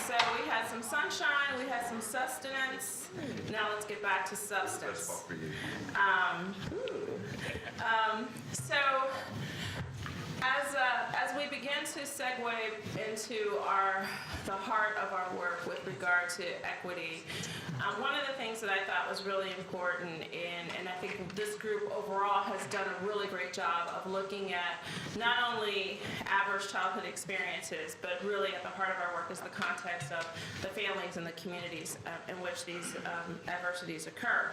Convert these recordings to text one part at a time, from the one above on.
So we had some sunshine, we had some sustenance. Now let's get back to substance. So as we begin to segue into the heart of our work with regard to equity, one of the things that I thought was really important and I think this group overall has done a really great job of looking at not only adverse childhood experiences, but really at the heart of our work is the context of the families and the communities in which these adversities occur.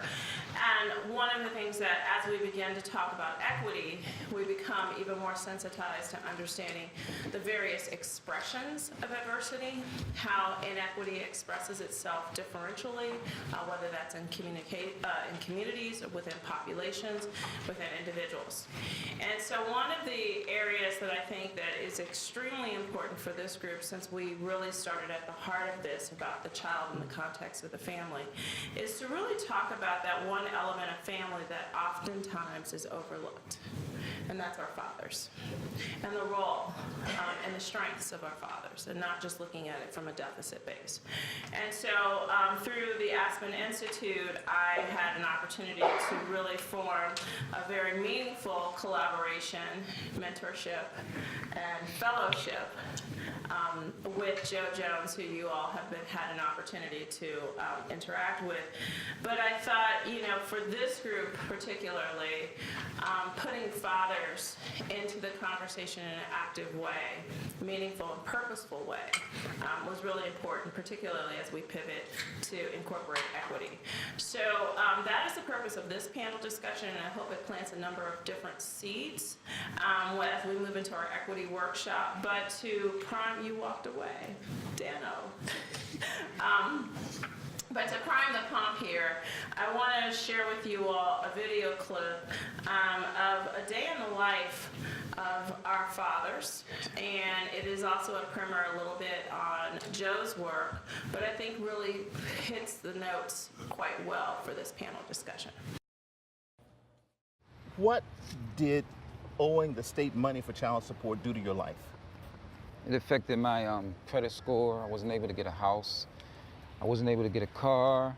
And one of the things that as we begin to talk about equity, we become even more sensitized to understanding the various expressions of adversity, how inequity expresses itself differentially, whether that's in communities, within populations, within individuals. And so one of the areas that I think that is extremely important for this group, since we really started at the heart of this about the child in the context of the family, is to really talk about that one element of family that oftentimes is overlooked. And that's our fathers, and the role and the strengths of our fathers, and not just looking at it from a deficit base. And so through the Aspen Institute, I had an opportunity to really form a very meaningful collaboration, mentorship, and fellowship with Joe Jones, who you all have had an opportunity to interact with. But I thought, for this group particularly, putting fathers into the conversation in an active way, meaningful and purposeful way, was really important, particularly as we pivot to incorporate equity. So that is the purpose of this panel discussion, and I hope it plants a number of different seeds as we move into our equity workshop. But to prime, you walked away, Dano. But to prime the pump here, I want to share with you all a video clip of a day in the life of our fathers, and it is also a primer a little bit on Joe's work, but I think really hits the notes quite well for this panel discussion. What did owing the state money for child support do to your life? It affected my credit score. I wasn't able to get a house. I wasn't able to get a car.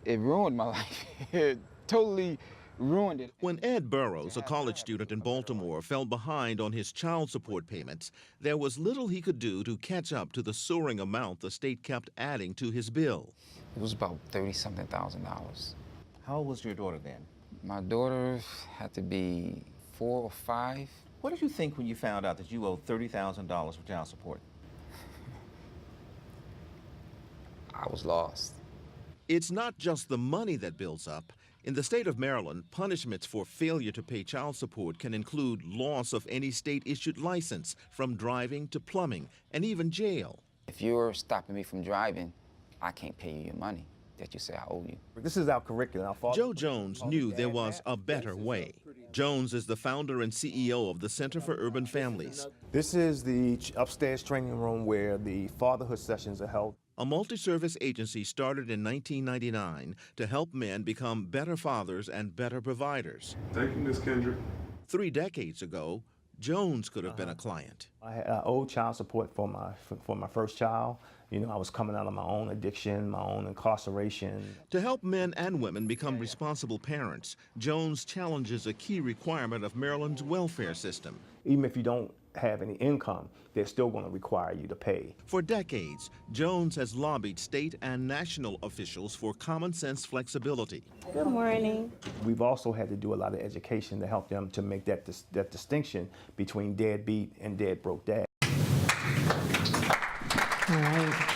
It ruined my life. It totally ruined it. When Ed Burrows, a college student in Baltimore, fell behind on his child support payments, there was little he could do to catch up to the soaring amount the state kept adding to his bill. It was about $30-something thousand. How old was your daughter then? My daughter had to be 4 or 5. What did you think when you found out that you owed $30,000 for child support? I was lost. It's not just the money that builds up. In the state of Maryland, punishments for failure to pay child support can include loss of any state-issued license, from driving to plumbing, and even jail. If you're stopping me from driving, I can't pay you your money that you say I owe you. This is our curriculum. Joe Jones knew there was a better way. Jones is the founder and CEO of the Center for Urban Families. This is the upstairs training room where the fatherhood sessions are held. A multi-service agency started in 1999 to help men become better fathers and better providers. Thank you, Ms. Kendrick. 3 decades ago, Jones could have been a client. I owed child support for my first child. I was coming out of my own addiction, my own incarceration. To help men and women become responsible parents, Jones challenges a key requirement of Maryland's welfare system. Even if you don't have any income, they're still going to require you to pay. For decades, Jones has lobbied state and national officials for common sense flexibility. Good morning. We've also had to do a lot of education to help them to make that distinction between deadbeat and dead broke dad. All right.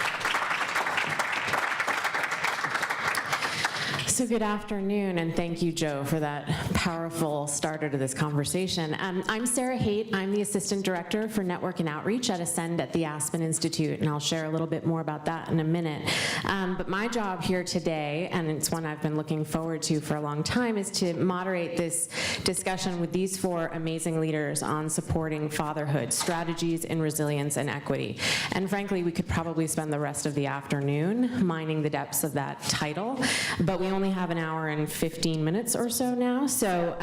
So good afternoon, and thank you, Joe, for that powerful starter to this conversation. I'm Sarah Haight. I'm the Assistant Director for Network and Outreach at Ascend at the Aspen Institute, and I'll share a little bit more about that in a minute. But my job here today, and it's one I've been looking forward to for a long time, is to moderate this discussion with these 4 amazing leaders on supporting fatherhood, strategies in resilience and equity. And frankly, we could probably spend the rest of the afternoon mining the depths of that title, but we only have an hour and 15 minutes or so now, so So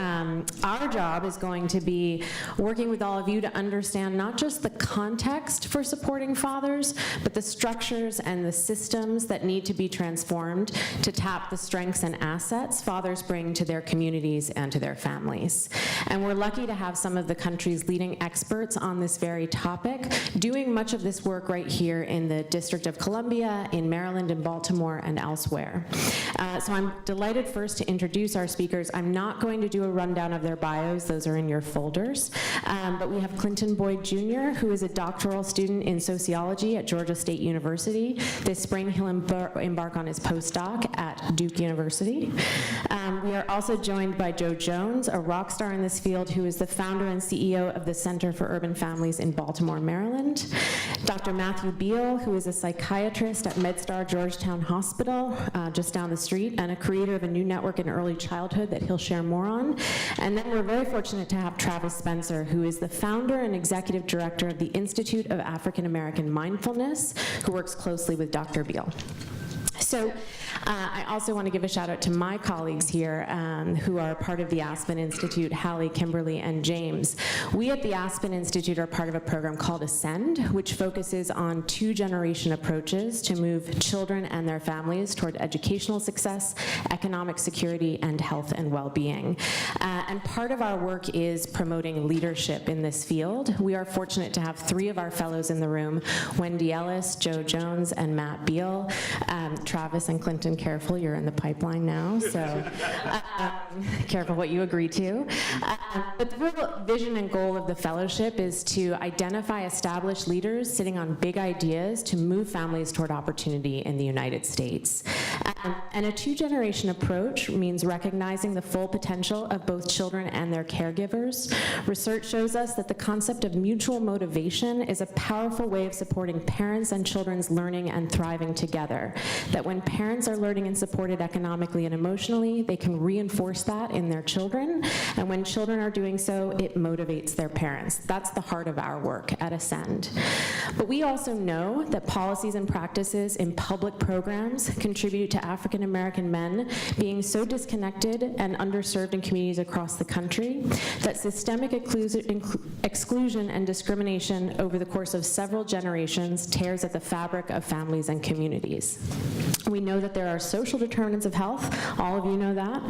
our job is going to be working with all of you to understand not just the context for supporting fathers, but the structures and the systems that need to be transformed to tap the strengths and assets fathers bring to their communities and to their families. And we're lucky to have some of the country's leading experts on this very topic doing much of this work right here in the District of Columbia, in Maryland, in Baltimore, and elsewhere. So I'm delighted first to introduce our speakers. I'm not going to do a rundown of their bios. Those are in your folders. But we have Clinton Boyd Jr., who is a doctoral student in sociology at Georgia State University. This spring, he'll embark on his postdoc at Duke University. We are also joined by Joe Jones, a rock star in this field, who is the founder and CEO of the Center for Urban Families in Baltimore, Maryland. Dr. Matthew Beal, who is a psychiatrist at MedStar Georgetown Hospital, just down the street, and a creator of a new network in early childhood that he'll share more on. And then we're very fortunate to have Travis Spencer, who is the founder and executive director of the Institute of African American Mindfulness, who works closely with Dr. Beal. So I also want to give a shout out to my colleagues here who are part of the Aspen Institute, Hallie, Kimberly, and James. We at the Aspen Institute are part of a program called Ascend, which focuses on two-generation approaches to move children and their families toward educational success, economic security, and health and well-being. And part of our work is promoting leadership in this field. We are fortunate to have 3 of our fellows in the room, Wendy Ellis, Joe Jones, and Matt Beal. Travis and Clinton, careful, you're in the pipeline now, so careful what you agree to. But the real vision and goal of the fellowship is to identify established leaders sitting on big ideas to move families toward opportunity in the United States. And a two-generation approach means recognizing the full potential of both children and their caregivers. Research shows us that the concept of mutual motivation is a powerful way of supporting parents and children's learning and thriving together. That when parents are learning and supported economically and emotionally, they can reinforce that in their children. And when children are doing so, it motivates their parents. That's the heart of our work at Ascend. But we also know that policies and practices in public programs contribute to African American men being so disconnected and underserved in communities across the country that systemic exclusion and discrimination over the course of several generations tears at the fabric of families and communities. We know that there are social determinants of health, all of you know that,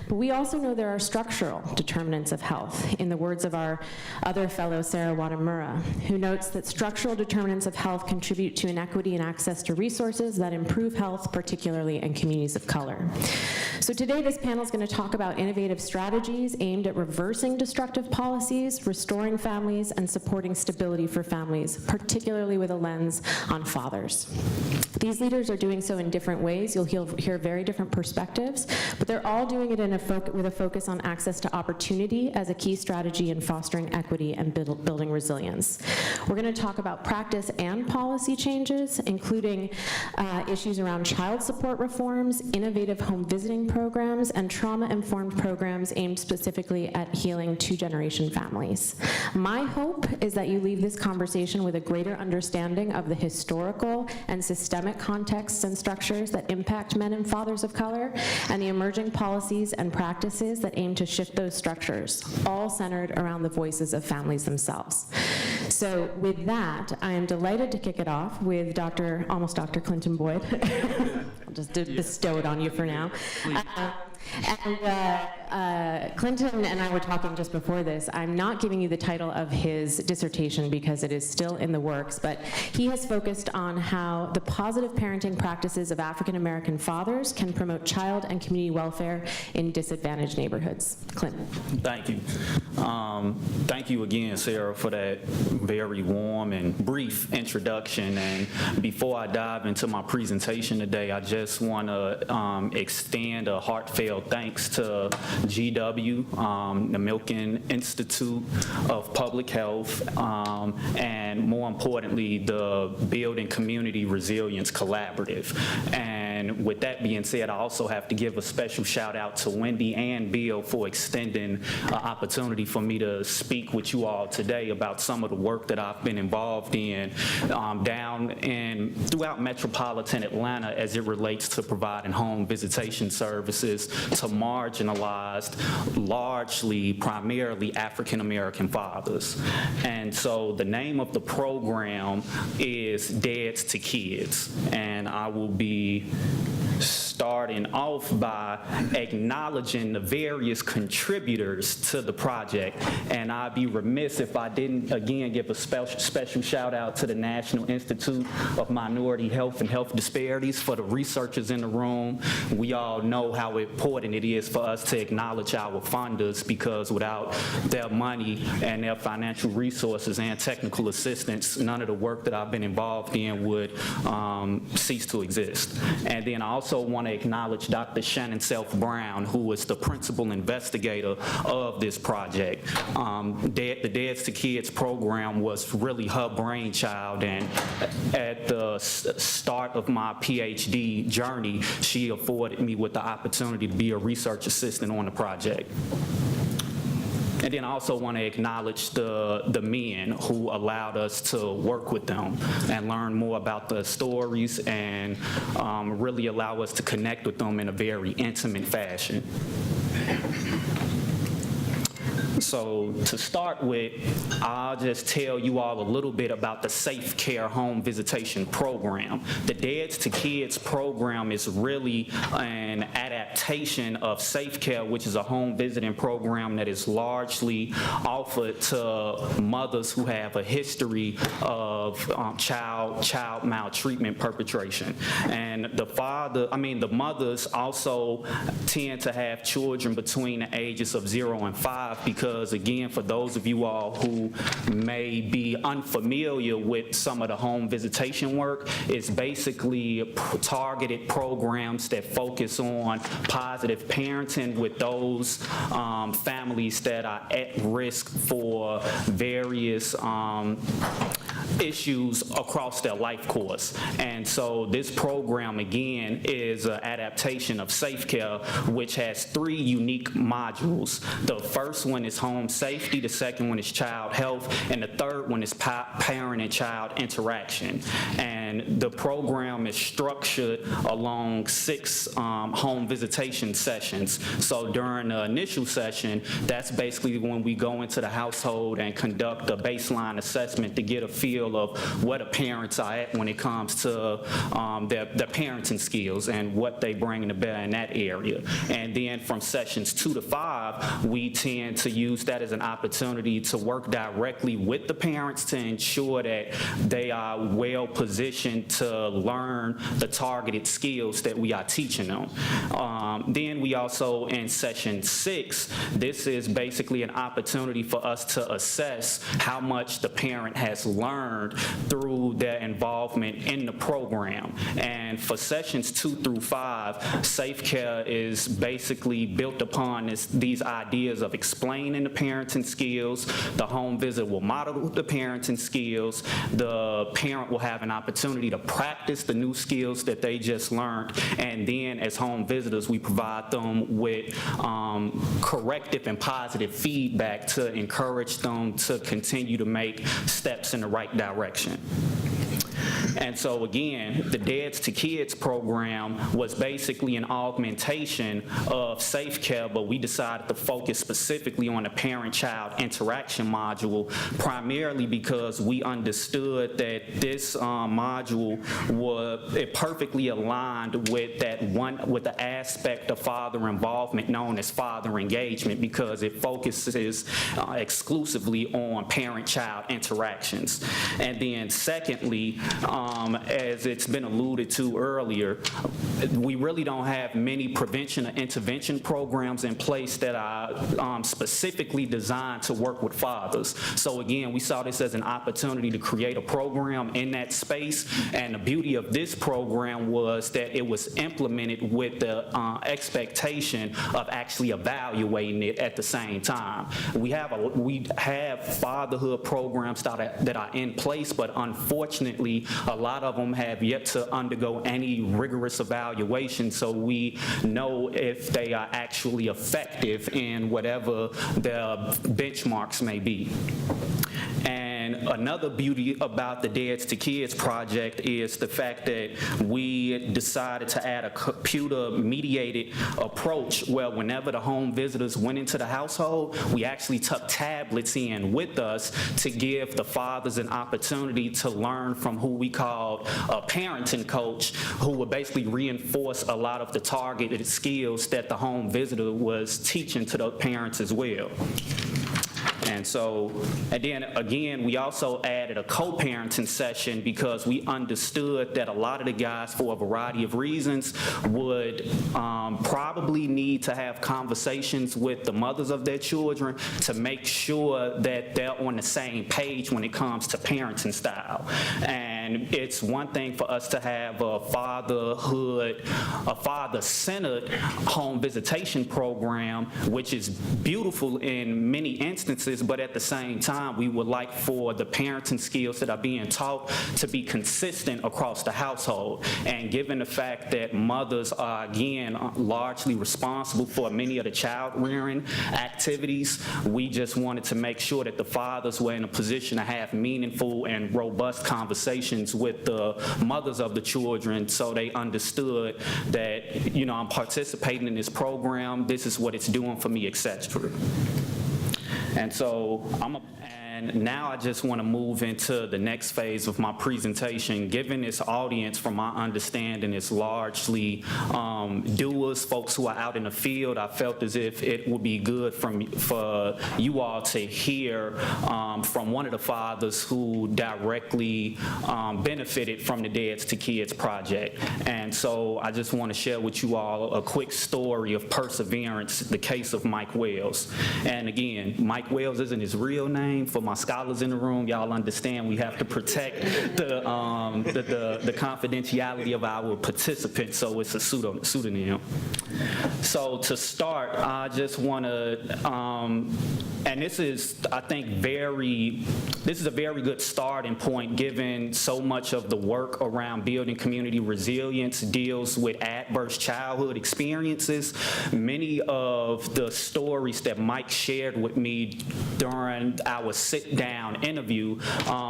but we also know there are structural determinants of health, in the words of our other fellow, Sarah Wadamura, who notes that structural determinants of health contribute to inequity in access to resources that improve health, particularly in communities of color. So today this panel is going to talk about innovative strategies aimed at reversing destructive policies, restoring families, and supporting stability for families, particularly with a lens on fathers. These leaders are doing so in different ways. You'll hear very different perspectives, but they're all doing it with a focus on access to opportunity as a key strategy in fostering equity and building resilience. We're going to talk about practice and policy changes, including issues around child support reforms, innovative home visiting programs, and trauma-informed programs aimed specifically at healing two-generation families. My hope is that you leave this conversation with a greater understanding of the historical and systemic contexts and structures that impact men and fathers of color, and the emerging policies and practices that aim to shift those structures, all centered around the voices of families themselves. So with that, I am delighted to kick it off with almost Dr. Clinton Boyd. I'll just bestow it on you for now. Clinton and I were talking just before this. I'm not giving you the title of his dissertation because it is still in the works, but he has focused on how the positive parenting practices of African American fathers can promote child and community welfare in disadvantaged neighborhoods. Clinton. Thank you. Thank you again, Sarah, for that very warm and brief introduction. And before I dive into my presentation today, I just want to extend a heartfelt thanks to GW, the Milken Institute of Public Health, and more importantly, the Building Community Resilience Collaborative. And And with that being said, I also have to give a special shout out to Wendy and Bill for extending an opportunity for me to speak with you all today about some of the work that I've been involved in down and throughout metropolitan Atlanta as it relates to providing home visitation services to marginalized, largely, primarily African-American fathers. And so the name of the program is Dads to Kids, and I will be starting off by acknowledging the various contributors to the project. And I'd be remiss if I didn't again give a special shout out to the National Institute of Minority Health and Health Disparities for the researchers in the room. We all know how important it is for us to acknowledge our funders, because without their money and their financial resources and technical assistance, none of the work that I've been involved in would cease to exist. And then I also want to acknowledge Dr. Shannon Self-Brown, who is the principal investigator of this project. The Dads to Kids program was really her brainchild, and at the start of my PhD journey, she afforded me with the opportunity to be a research assistant on the project. And then I also want to acknowledge the men who allowed us to work with them and learn more about the stories and really allow us to connect with them in a very intimate fashion. So to start with, I'll just tell you all a little bit about the Safe Care Home Visitation Program. The Dads to Kids program is really an adaptation of Safe Care, which is a home visiting program that is largely offered to mothers who have a history of child maltreatment perpetration. And the mothers also tend to have children between the ages of 0 and 5, because again, for those of you all who may be unfamiliar with some of the home visitation work, it's basically targeted programs that focus on positive parenting with those families that are at risk for various issues across their life course. And so this program, again, is an adaptation of Safe Care, which has 3 unique modules. The first one is home safety, the second one is child health, and the third one is parent and child interaction. And the program is structured along 6 home visitation sessions. So during the initial session, that's basically when we go into the household and conduct a baseline assessment to get a feel of where the parents are at when it comes to their parenting skills and what they bring to bear in that area. And then from sessions 2 to 5, we tend to use that as an opportunity to work directly with the parents to ensure that they are well positioned to learn the targeted skills that we are teaching them. Then we also, in session 6, this is basically an opportunity for us to assess how much the parent has learned through their involvement in the program. And for sessions 2 through 5, Safe Care is basically built upon these ideas of explaining the parenting skills. The home visit will model the parenting skills. The parent will have an opportunity to practice the new skills that they just learned. And then as home visitors, we provide them with corrective and positive feedback to encourage them to continue to make steps in the right direction. And so again, the Dads to Kids program was basically an augmentation of Safe Care, but we decided to focus specifically on the parent-child interaction module, primarily because we understood that this module it perfectly aligned with the aspect of father involvement known as father engagement, because it focuses exclusively on parent-child interactions. And then secondly, as it's been alluded to earlier, we really don't have many prevention or intervention programs in place that are specifically designed to work with fathers. So again, we saw this as an opportunity to create a program in that space, and the beauty of this program was that it was implemented with the expectation of actually evaluating it at the same time. We have fatherhood programs that are in place, but unfortunately community. A lot of them have yet to undergo any rigorous evaluation, so we know if they are actually effective in whatever their benchmarks may be. And another beauty about the Dads to Kids project is the fact that we decided to add a computer-mediated approach where whenever the home visitors went into the household, we actually took tablets in with us to give the fathers an opportunity to learn from who we called a parenting coach, who would basically reinforce a lot of the targeted skills that the home visitor was teaching to the parents as well. And then again, we also added a co-parenting session because we understood that a lot of the guys, for a variety of reasons, would probably need to have conversations with the mothers of their children to make sure that they're on the same page when it comes to parenting style. And it's one thing for us to have a father-centered home visitation program, which is beautiful in many instances, but at the same time, we would like for the parenting skills that are being taught to be consistent across the household. And given the fact that mothers are, again, largely responsible for many of the child rearing activities, we just wanted to make sure that the fathers were in a position to have meaningful and robust conversations with the mothers of the children, so they understood that, you know, I'm participating in this program, this is what it's doing for me, etc. And so and now I just want to move into the next phase of my presentation. Given this audience, from my understanding, is largely doers, folks who are out in the field, I felt as if it would be good for you all to hear from one of the fathers who directly benefited from the Dads to Kids project. And so I just want to share with you all a quick story of perseverance, the case of Mike Wells. And again, Mike Wells isn't his real name. For my scholars in the room, y'all understand we have to protect the confidentiality of our participants, so it's a pseudonym. So to start, I just want to, and this is, I think, this is a very good starting point, given so much of the work around building community resilience deals with adverse childhood experiences. Many of the stories that Mike shared with me during our sit-down interview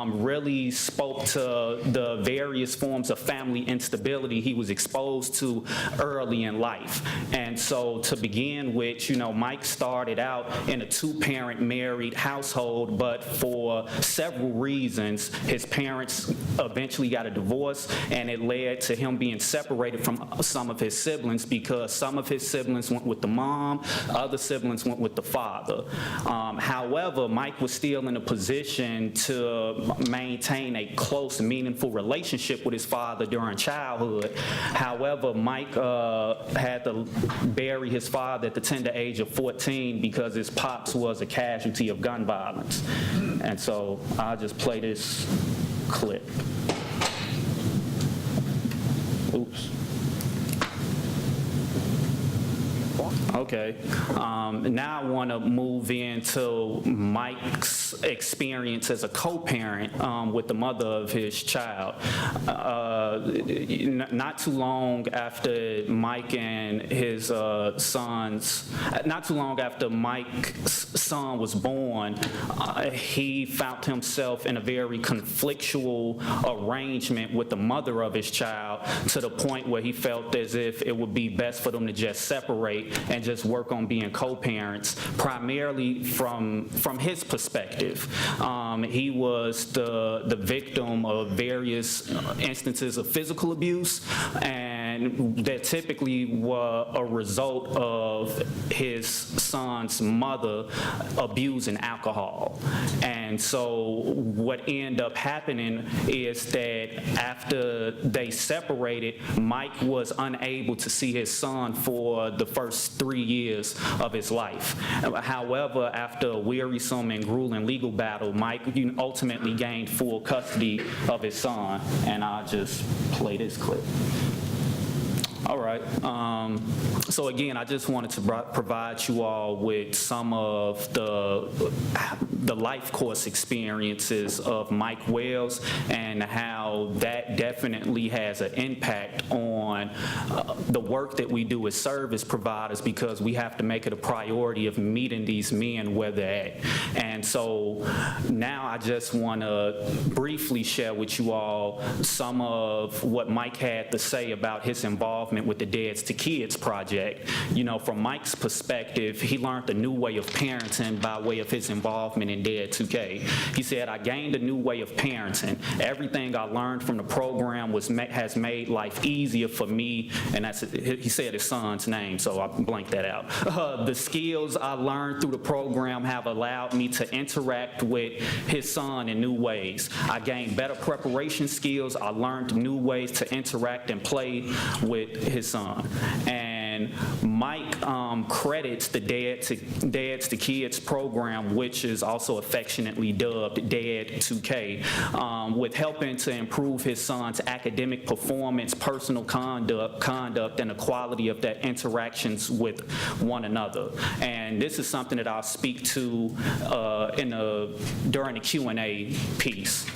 really spoke to the various forms of family instability he was exposed to early in life. And so to begin with, you know, Mike started out in a two-parent married household, but for several reasons, his parents eventually got a divorce, and it led to him being separated from some of his siblings because some of his siblings went with the mom, other siblings went with the father. However, Mike was still in a position to maintain a close, meaningful relationship with his father during childhood. However, Mike had to bury his father at the tender age of 14 because his pops was a casualty of gun violence. And so I'll just play this clip. Oops. Okay, now I want to move into Mike's experience as a co-parent with the mother of his child. Not too long after Mike and his sons, not too long after Mike's son was born, he found himself in a very conflictual arrangement with the mother of his child, to the point where he felt as if it would be best for them to just separate and just work on being co-parents, primarily from his perspective. He was the victim of various instances of physical abuse, and that typically were a result of his son's mother abusing alcohol. And so what ended up happening is that after they separated, Mike was unable to see his son for the first 3 years of his life. However, after a wearisome and grueling legal battle, Mike ultimately gained full custody of his son. And I'll just play this clip. All right. So again, I just wanted to provide you all with some of the life course experiences of Mike Wells and how that definitely has an impact on the work that we do as service providers, because we have to make it a priority of meeting these men where they're at. And so now I just want to briefly share with you all some of what Mike had to say about his involvement with the Dads to Kids project. You know, from Mike's perspective, he learned a new way of parenting by way of his involvement in Dad 2K. He said, I gained a new way of parenting. Everything I learned from the program has made life easier for me, and he said his son's name, so I blanked that out. The skills I learned through the program have allowed me to interact with his son in new ways. I gained better preparation skills. I learned new ways to interact and play with his son. And Mike credits the Dads to Kids program, which is also affectionately dubbed Dad 2K, with helping to improve his son's academic performance, personal conduct, and the quality of their interactions with one another. And this is something that I'll speak to during the Q&A piece.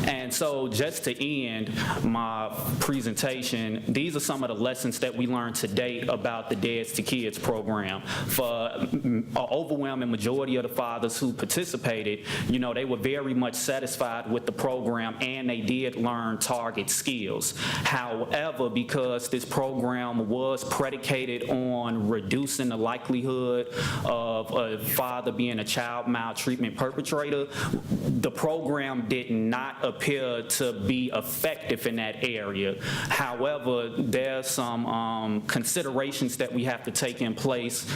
And so just to end my presentation, these are some of the lessons that we learned to date about the Dads to Kids program. For an overwhelming majority of the fathers who participated, you know, they were very much satisfied with the program and they did learn target skills. However, because this program was predicated on reducing the likelihood of a father being a child maltreatment perpetrator, the program did not appear to be effective in that area. However, there's some considerations that we have to take in place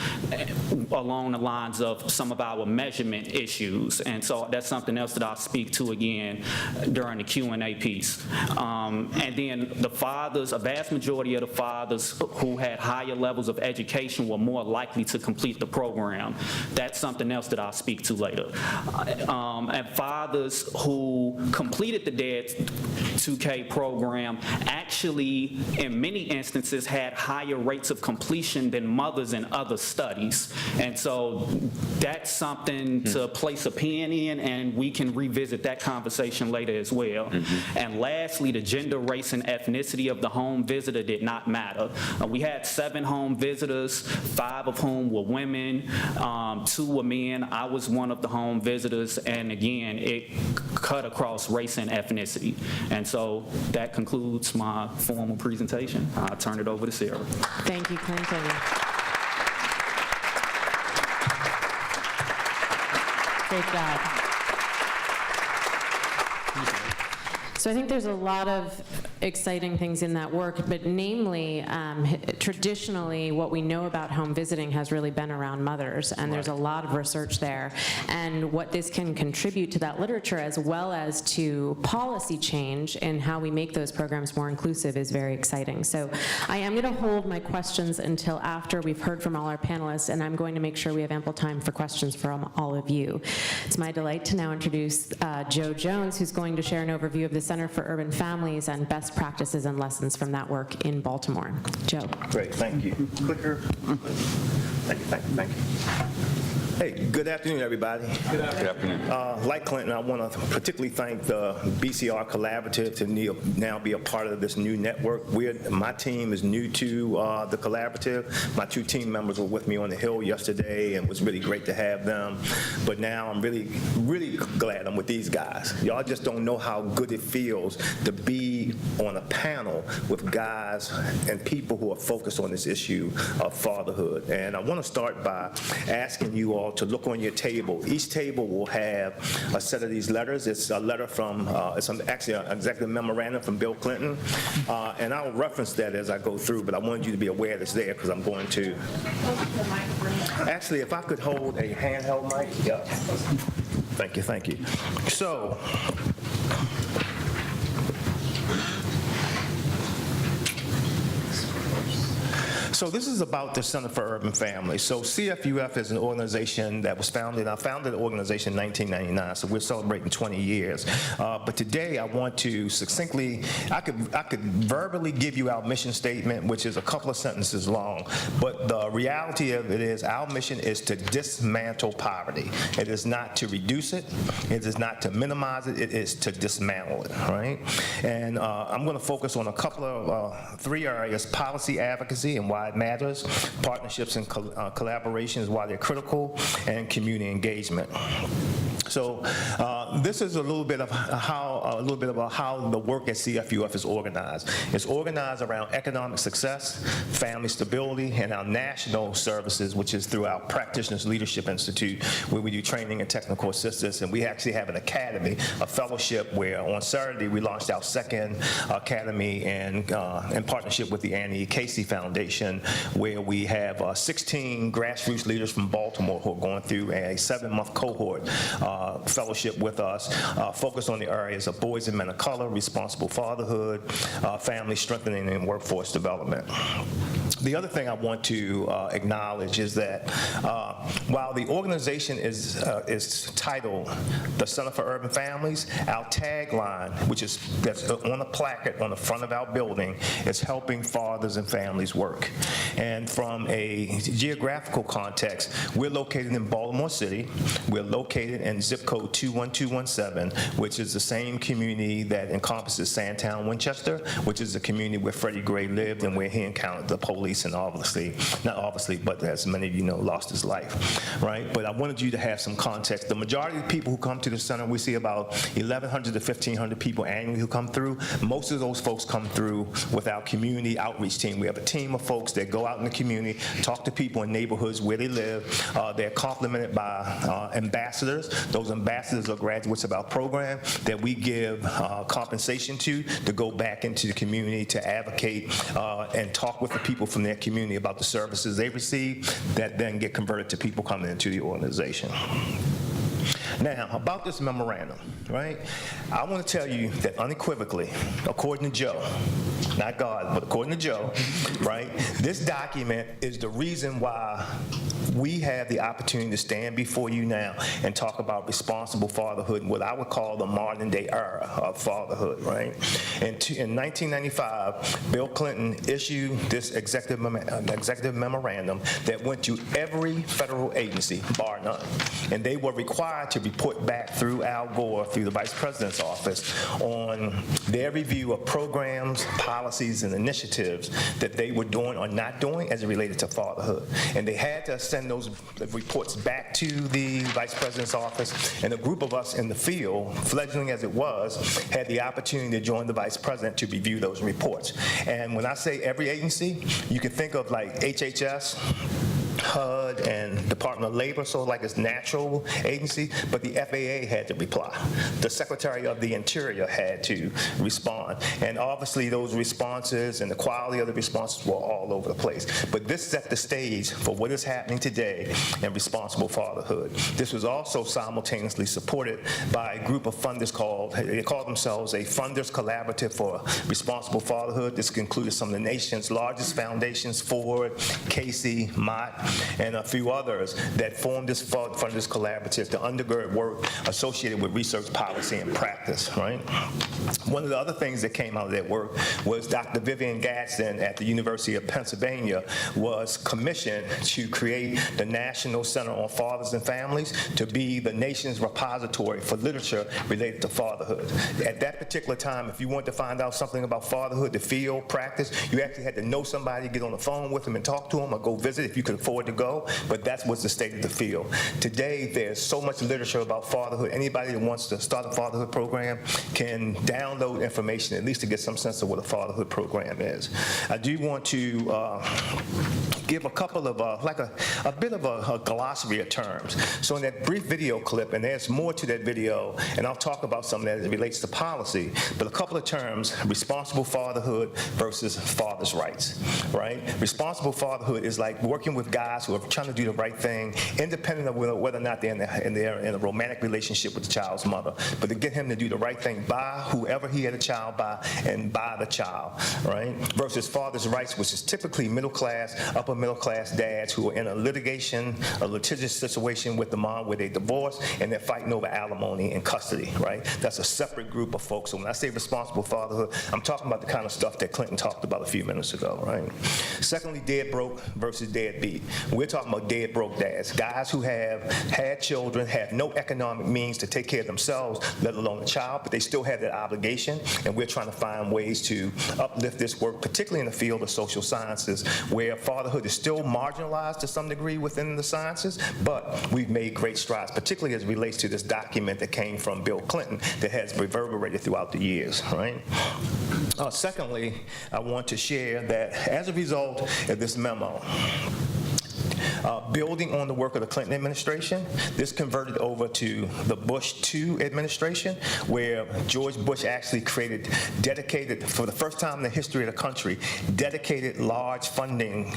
along the lines of some of our measurement issues. And so that's something else that I'll speak to again during the Q&A piece. And then the fathers, a vast majority of the fathers who had higher levels of education were more likely to complete the program. That's something else that I'll speak to later. And fathers who completed the Dads 2K program actually, in many instances, had higher rates of completion than mothers in other studies. And so that's something to place a pin in, and we can revisit that conversation later as well. And lastly, the gender, race, and ethnicity of the home visitor did not matter. We had 7 home visitors, 5 of whom were women, 2 were men. I was one of the home visitors, and again, it cut across race and ethnicity. And so that concludes my formal presentation. I'll turn it over to Sarah. Thank you, Clinton. Great job. So I think there's a lot of exciting things in that work, but namely, traditionally, what we know about home visiting has really been around mothers, and there's a lot of research there. And what this can contribute to that literature, as well as to policy change in how we make those programs more inclusive, is very exciting. So I am going to hold my questions until after we've heard from all our panelists, and I'm going to make sure we have ample time for questions from all of you. It's my delight to now introduce Joe Jones, who's going to share an overview of the Center for Urban Families and best practices and lessons from that work in Baltimore. Joe. Great, thank you. Clicker. Thank you. Hey, good afternoon, everybody. Good afternoon. Like Clinton, I want to particularly thank the BCR Collaborative to now be a part of this new network. My team is new to the collaborative. My 2 team members were with me on the Hill yesterday, and it was really great to have them. But now I'm really, really glad I'm with these guys. Y'all just don't know how good it feels to be on a panel with guys and people who are focused on this issue of fatherhood. And I want to start by asking you all to look on your table. Each table will have a set of these letters. It's a letter from, it's actually an executive memorandum from Bill Clinton, and I'll reference that as I go through, but I wanted you to be aware that's there because I'm going to. Actually, if I could hold a handheld mic. Yeah. Thank you, thank you. So this is about the Center for Urban Families. So CFUF is an organization that was founded, I founded the organization in 1999, so we're celebrating 20 years. But today I want to succinctly, I could verbally give you our mission statement, which is a couple of sentences long, but the reality of it is our mission is to dismantle poverty. It is not to reduce it, it is not to minimize it, it is to dismantle it, right? And I'm going to focus on a couple of, 3 areas: policy advocacy and why it matters, partnerships and collaborations, why they're critical, and community engagement. So this is a little bit about how the work at CFUF is organized. It's organized around economic success, family stability, and our national services, which is through our Practitioners Leadership Institute, where we do training and technical assistance. And we actually have an academy, a fellowship, where on Saturday we launched our 2nd academy in partnership with the Annie Casey Foundation, where we have 16 grassroots leaders from Baltimore who are going through a 7-month cohort fellowship with us, focused on the areas of boys and men of color, responsible fatherhood, family strengthening, and workforce development. The other thing I want to acknowledge is that while the organization is titled the Center for Urban Families, our tagline, that's on a placard on the front of our building, is helping fathers and families work. And from a geographical context, we're located in Baltimore City. We're located in zip code 21217, which is the same community that encompasses Sandtown, Winchester, which is the community where Freddie Gray lived and where he encountered the police and not obviously, but as many of you know, lost his life, right? But I wanted you to have some context. The majority of the people who come to the center, we see about 1,100 to 1,500 people annually who come through. Most of those folks come through with our community outreach team. We have a team of folks that go out in the community, talk to people in neighborhoods where they live. They're complemented by ambassadors. Those ambassadors are graduates of our program that we give compensation to go back into the community to advocate and talk with the people from their community about the services they receive that then get converted to people coming into the organization. Now, about this memorandum, right? I want to tell you that unequivocally, according to Joe, not God, but according to Joe, right, this document is the reason why we have the opportunity to stand before you now and talk about responsible fatherhood, what I would call the modern day era of fatherhood, right? In 1995, Bill Clinton issued this executive memorandum that went to every federal agency, bar none, and they were required to report back through Al Gore, through the Vice President's office, on their review of programs, policies, and initiatives that they were doing or not doing as it related to fatherhood. And they had to send those reports back to the Vice President's office, and a group of us in the field, fledgling as it was, had the opportunity to join the Vice President to review those reports. And when I say every agency, you can think of like HHS, HUD, and Department of Labor, so like it's natural agency, but the FAA had to reply. The Secretary of the Interior had to respond. And obviously those responses and the quality of the responses were all over the place. But this set the stage for what is happening today in responsible fatherhood. This was also simultaneously supported by a group of funders they call themselves a Funders Collaborative for Responsible Fatherhood. This included some of the nation's largest foundations, Ford, Casey, Mott, and a few others that formed this Funders Collaborative to undergird work associated with research, policy, and practice, right? One of the other things that came out of that work was Dr. Vivian Gadsden at the University of Pennsylvania was commissioned to create the National Center on Fathers and Families to be the nation's repository for literature related to fatherhood. At that particular time, if you wanted to find out something about fatherhood, the field, practice, you actually had to know somebody, get on the phone with them and talk to them, or go visit if you could afford to go, but that was the state of the field. Today, there's so much literature about fatherhood. Anybody that wants to start a fatherhood program can download information, at least to get some sense of what a fatherhood program is. I do want to give a couple of, like a bit of a glossary of terms. So in that brief video clip, and there's more to that video, and I'll talk about some that relates to policy, but a couple of terms: responsible fatherhood versus father's rights, right? Responsible fatherhood is like working with guys who are trying to do the right thing, independent of whether or not they're in a romantic relationship with the child's mother, but to get him to do the right thing by whoever he had a child by and by the child, right? Versus father's rights, which is typically middle class, upper middle class dads who are in a litigious situation with the mom where they divorce and they're fighting over alimony and custody, right? That's a separate group of folks. So when I say responsible fatherhood, I'm talking about the kind of stuff that Clinton talked about a few minutes ago, right? Secondly, dead broke versus deadbeat. We're talking about dead broke dads, guys who have had children, have no economic means to take care of themselves, let alone a child, but they still have that obligation, and we're trying to find ways to uplift this work, particularly in the field of social sciences, where fatherhood is still marginalized to some degree within the sciences, but we've made great strides, particularly as it relates to this document that came from Bill Clinton that has reverberated throughout the years, right? Secondly, I want to share that as a result of this memo, building on the work of the Clinton administration, this converted over to the Bush II administration, where George Bush actually created dedicated, for the first time in the history of the country, dedicated large funding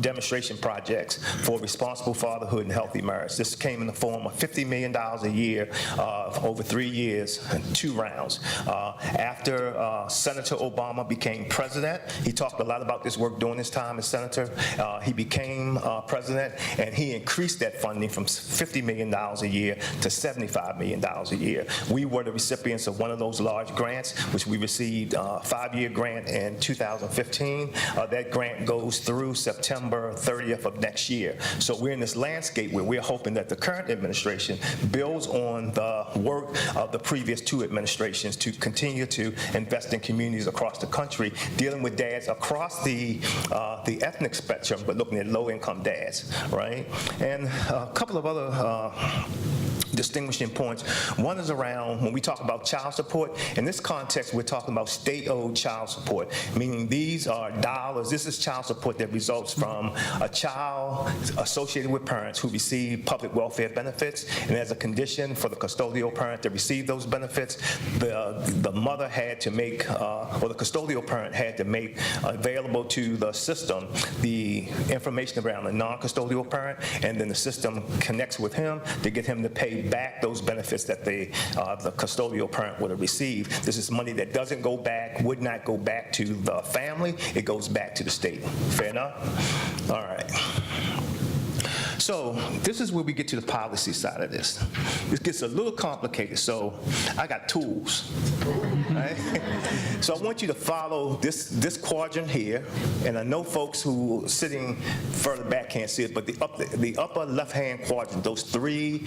demonstration projects for responsible fatherhood and healthy marriage. This came in the form of $50 million a year over 3 years, 2 rounds. After Senator Obama became president, he talked a lot about this work during his time as senator. He became president, and he increased that funding from $50 million a year to $75 million a year. We were the recipients of one of those large grants, which we received a 5-year grant in 2015. That grant goes through September 30th of next year. So we're in this landscape where we're hoping that the current administration builds on the work of the previous 2 administrations to continue to invest in communities across the country, dealing with dads across the ethnic spectrum, but looking at low-income dads, right? And a couple of other distinguishing points. One is around when we talk about child support. In this context, we're talking about state-owed child support, meaning these are dollars. This is child support that results from a child associated with parents who receive public welfare benefits, and as a condition for the custodial parent to receive those benefits, the mother had to make, or the custodial parent had to make available to the system the information around the non-custodial parent, and then the system connects with him to get him to pay back those benefits that the custodial parent would have received. This is money that doesn't go back, would not go back to the family, it goes back to the state. Fair enough? All right. So this is where we get to the policy side of this. This gets a little complicated, so I got tools, right? So I want you to follow this quadrant here, and I know folks who are sitting further back can't see it, but the upper left-hand quadrant, those 3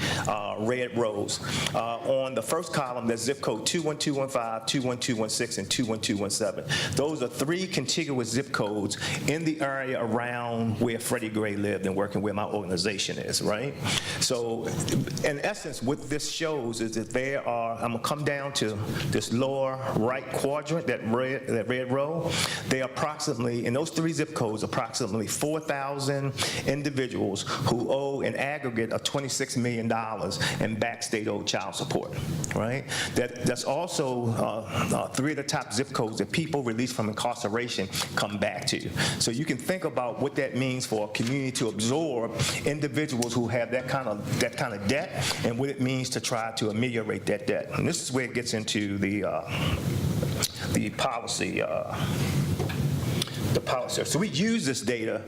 red rows, on the first column, there's zip code 21215, 21216, and 21217. Those are 3 contiguous zip codes in the area around where Freddie Gray lived and working where my organization is, right? So in essence, what this shows is that there are, I'm gonna come down to this lower right quadrant, that red row, there are approximately, in those 3 zip codes, approximately 4,000 individuals who owe an aggregate of $26 million in back state-owed child support, right? That's also 3 of the top zip codes that people released from incarceration come back to. So you can think about what that means for a community to absorb individuals who have that kind of debt, and what it means to try to ameliorate that debt. And this is where it gets into the policy. So we use this data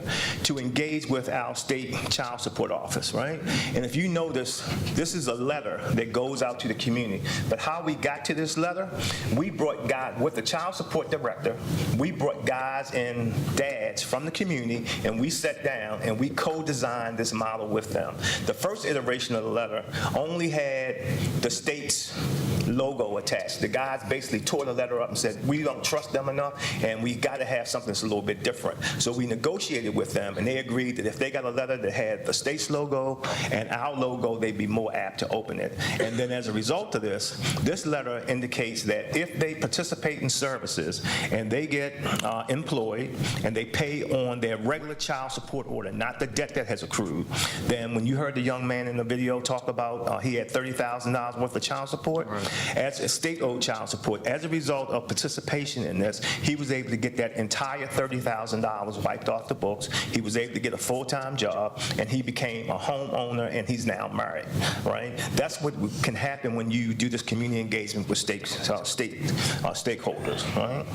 to engage with our state child support office, right? And if you notice, this is a letter that goes out to the community. But how we got to this letter, we brought guys, with the child support director, we brought guys and dads from the community, and we sat down and we co-designed this model with them. The first iteration of the letter only had the state's logo attached. The guys basically tore the letter up and said, we don't trust them enough, and we got to have something that's a little bit different. So we negotiated with them, and they agreed that if they got a letter that had the state's logo and our logo, they'd be more apt to open it. And then as a result of this letter indicates that if they participate in services and they get employed and they pay on their regular child support order, not the debt that has accrued, then when you heard the young man in the video talk about he had $30,000 worth of child support, as a state-owed child support, as a result of participation in this, he was able to get that entire $30,000 wiped off the books. He was able to get a full-time job, and he became a homeowner, and he's now married, right? That's what can happen when you do this community engagement with stakeholders, right?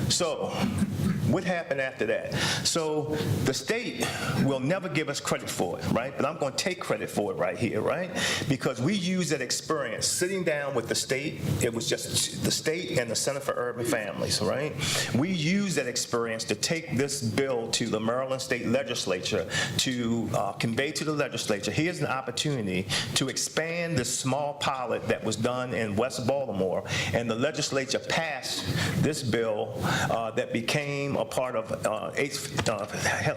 So, what happened after that? So the state will never give us credit for it, right? But I'm going to take credit for it right here, right? Because we used that experience sitting down with the state. It was just the state and the Center for Urban Families, right? We used that experience to take this bill to the Maryland State Legislature to convey to the legislature, here's an opportunity to expand this small pilot that was done in West Baltimore, and the legislature passed this bill that became a part of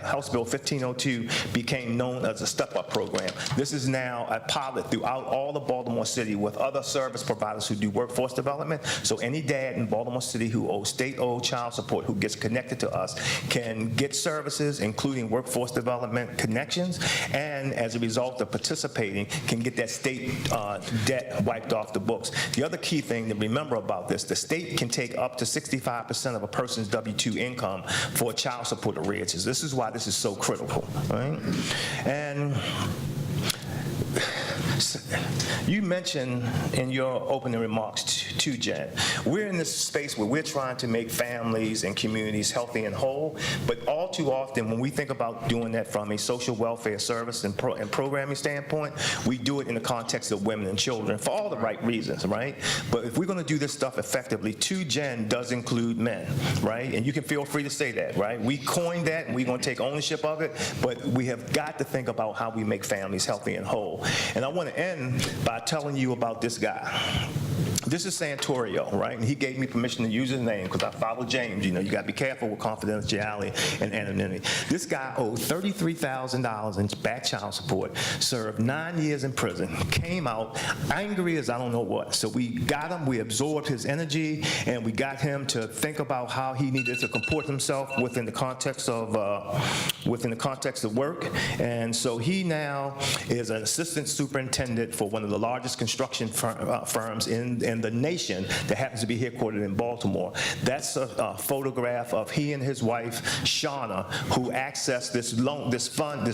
House Bill 1502, became known as the StepUp Program. This is now a pilot throughout all of Baltimore City with other service providers who do workforce development. So any dad in Baltimore City who owes state-owed child support who gets connected to us can get services, including workforce development connections, and as a result of participating, can get that state debt wiped off the books. The other key thing to remember about this, the state can take up to 65% of a person's W-2 income for child support arrearages. This is why this is so critical, right? And you mentioned in your opening remarks too, Jen, we're in this space where we're trying to make families and communities healthy and whole, but all too often when we think about doing that from a social welfare service and programming standpoint, we do it in the context of women and children for all the right reasons, right? But if we're going to do this stuff effectively, too, Jen does include men, right? And you can feel free to say that, right? We coined that and we're going to take ownership of it, but we have got to think about how we make families healthy and whole. And I want to end by telling you about this guy. This is Santorio, right? And he gave me permission to use his name because I follow James. You know, you got to be careful with confidentiality and anonymity. This guy owed $33,000 in back child support, served 9 years in prison, came out angry as I don't know what. So we got him, we absorbed his energy, and we got him to think about how he needed to comport himself within the context of work. And so he now is an assistant superintendent for one of the largest construction firms in the nation that happens to be headquartered in Baltimore. That's a photograph of he and his wife, Shauna, who accessed this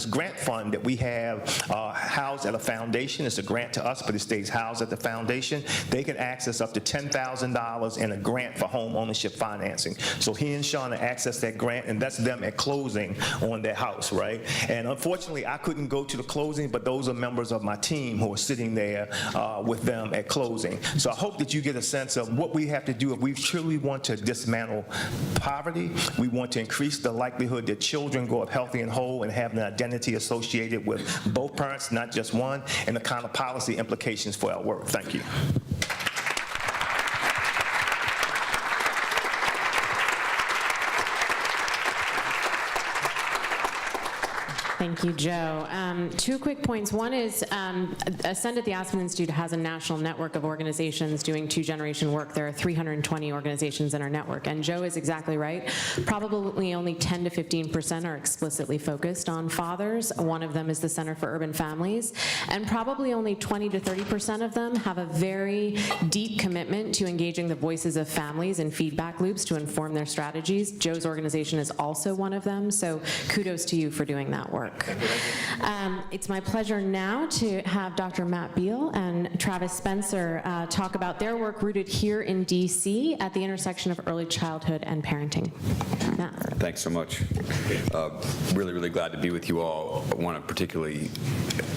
grant fund that we have housed at a foundation. It's a grant to us, but it stays housed at the foundation. They can access up to $10,000 in a grant for home ownership financing. So he and Shauna access that grant, and that's them at closing on their house, right? And unfortunately, I couldn't go to the closing, but those are members of my team who are sitting there with them at closing. So I hope that you get a sense of what we have to do if we truly want to dismantle poverty. We want to increase the likelihood that children grow up healthy and whole and have an identity associated with both parents, not just one, and the kind of policy implications for our work. Thank you. Thank you, Joe. 2 quick points. One is Ascend at the Aspen Institute has a national network of organizations doing two-generation work. There are 320 organizations in our network, and Joe is exactly right. Probably only 10 to 15% are explicitly focused on fathers. One of them is the Center for Urban Families, and probably only 20 to 30% of them have a very deep commitment to engaging the voices of families in feedback loops to inform their strategies. Joe's organization is also one of them, so kudos to you for doing that work. It's my pleasure now to have Dr. Matt Beal and Travis Spencer talk about their work rooted here in DC at the intersection of early childhood and parenting. Matt. Thanks so much. Really, really glad to be with you all. I want to particularly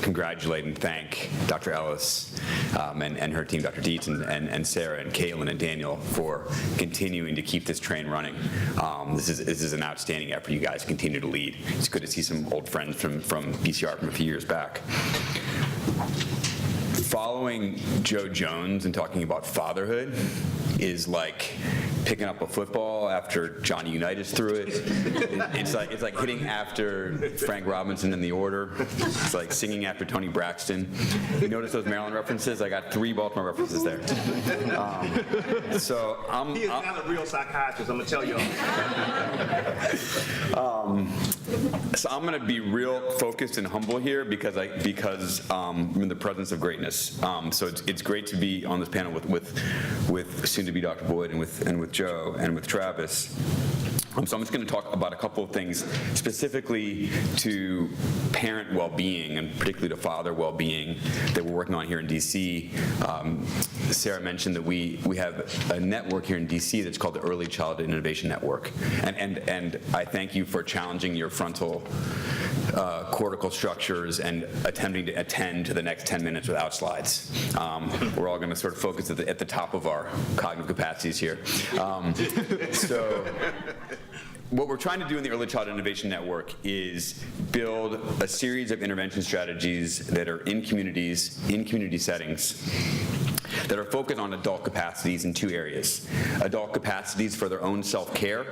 congratulate and thank Dr. Ellis and her team, Dr. Dietz and Sarah and Caitlin and Daniel for continuing to keep this train running. This is an outstanding effort you guys continue to lead. It's good to see some old friends from BCR from a few years back. following Joe Jones and talking about fatherhood is like picking up a football after Johnny Unitas threw it. It's like hitting after Frank Robinson in The Order. It's like singing after Tony Braxton. You notice those Maryland references? I got 3 Baltimore references there. So He is not a real psychiatrist, I'm gonna tell you. So I'm going to be real focused and humble here because I'm in the presence of greatness. So it's great to be on this panel with soon-to-be Dr. Boyd and with Joe and with Travis. So I'm just going to talk about a couple of things specifically to parent well-being and particularly to father well-being that we're working on here in DC. Sarah mentioned that we have a network here in DC that's called the Early Childhood Innovation Network, and I thank you for challenging your frontal cortical structures and attempting to attend to the next 10 minutes without slides. We're all going to sort of focus at the top of our cognitive capacities here. So what we're trying to do in the Early Childhood Innovation Network is build a series of intervention strategies that are in communities, in community settings, that are focused on adult capacities in 2 areas. Adult capacities for their own self-care,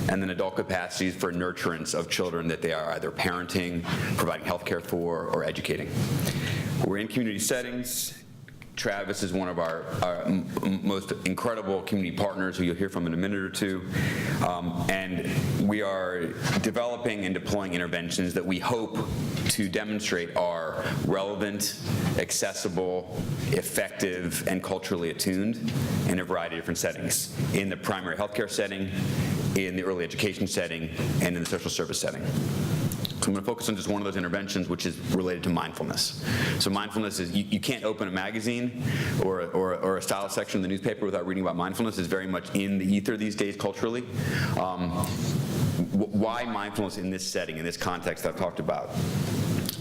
and then adult capacities for nurturance of children that they are either parenting, providing health care for, or educating. We're in community settings. Travis is one of our most incredible community partners who you'll hear from in a minute or two. And we are developing and deploying interventions that we hope to demonstrate are relevant, accessible, effective, and culturally attuned in a variety of different settings. In the primary healthcare setting, in the early education setting, and in the social service setting. So I'm going to focus on just one of those interventions, which is related to mindfulness. So mindfulness is, you can't open a magazine or a style section in the newspaper without reading about mindfulness. It's very much in the ether these days culturally. Why mindfulness in this setting, in this context I've talked about?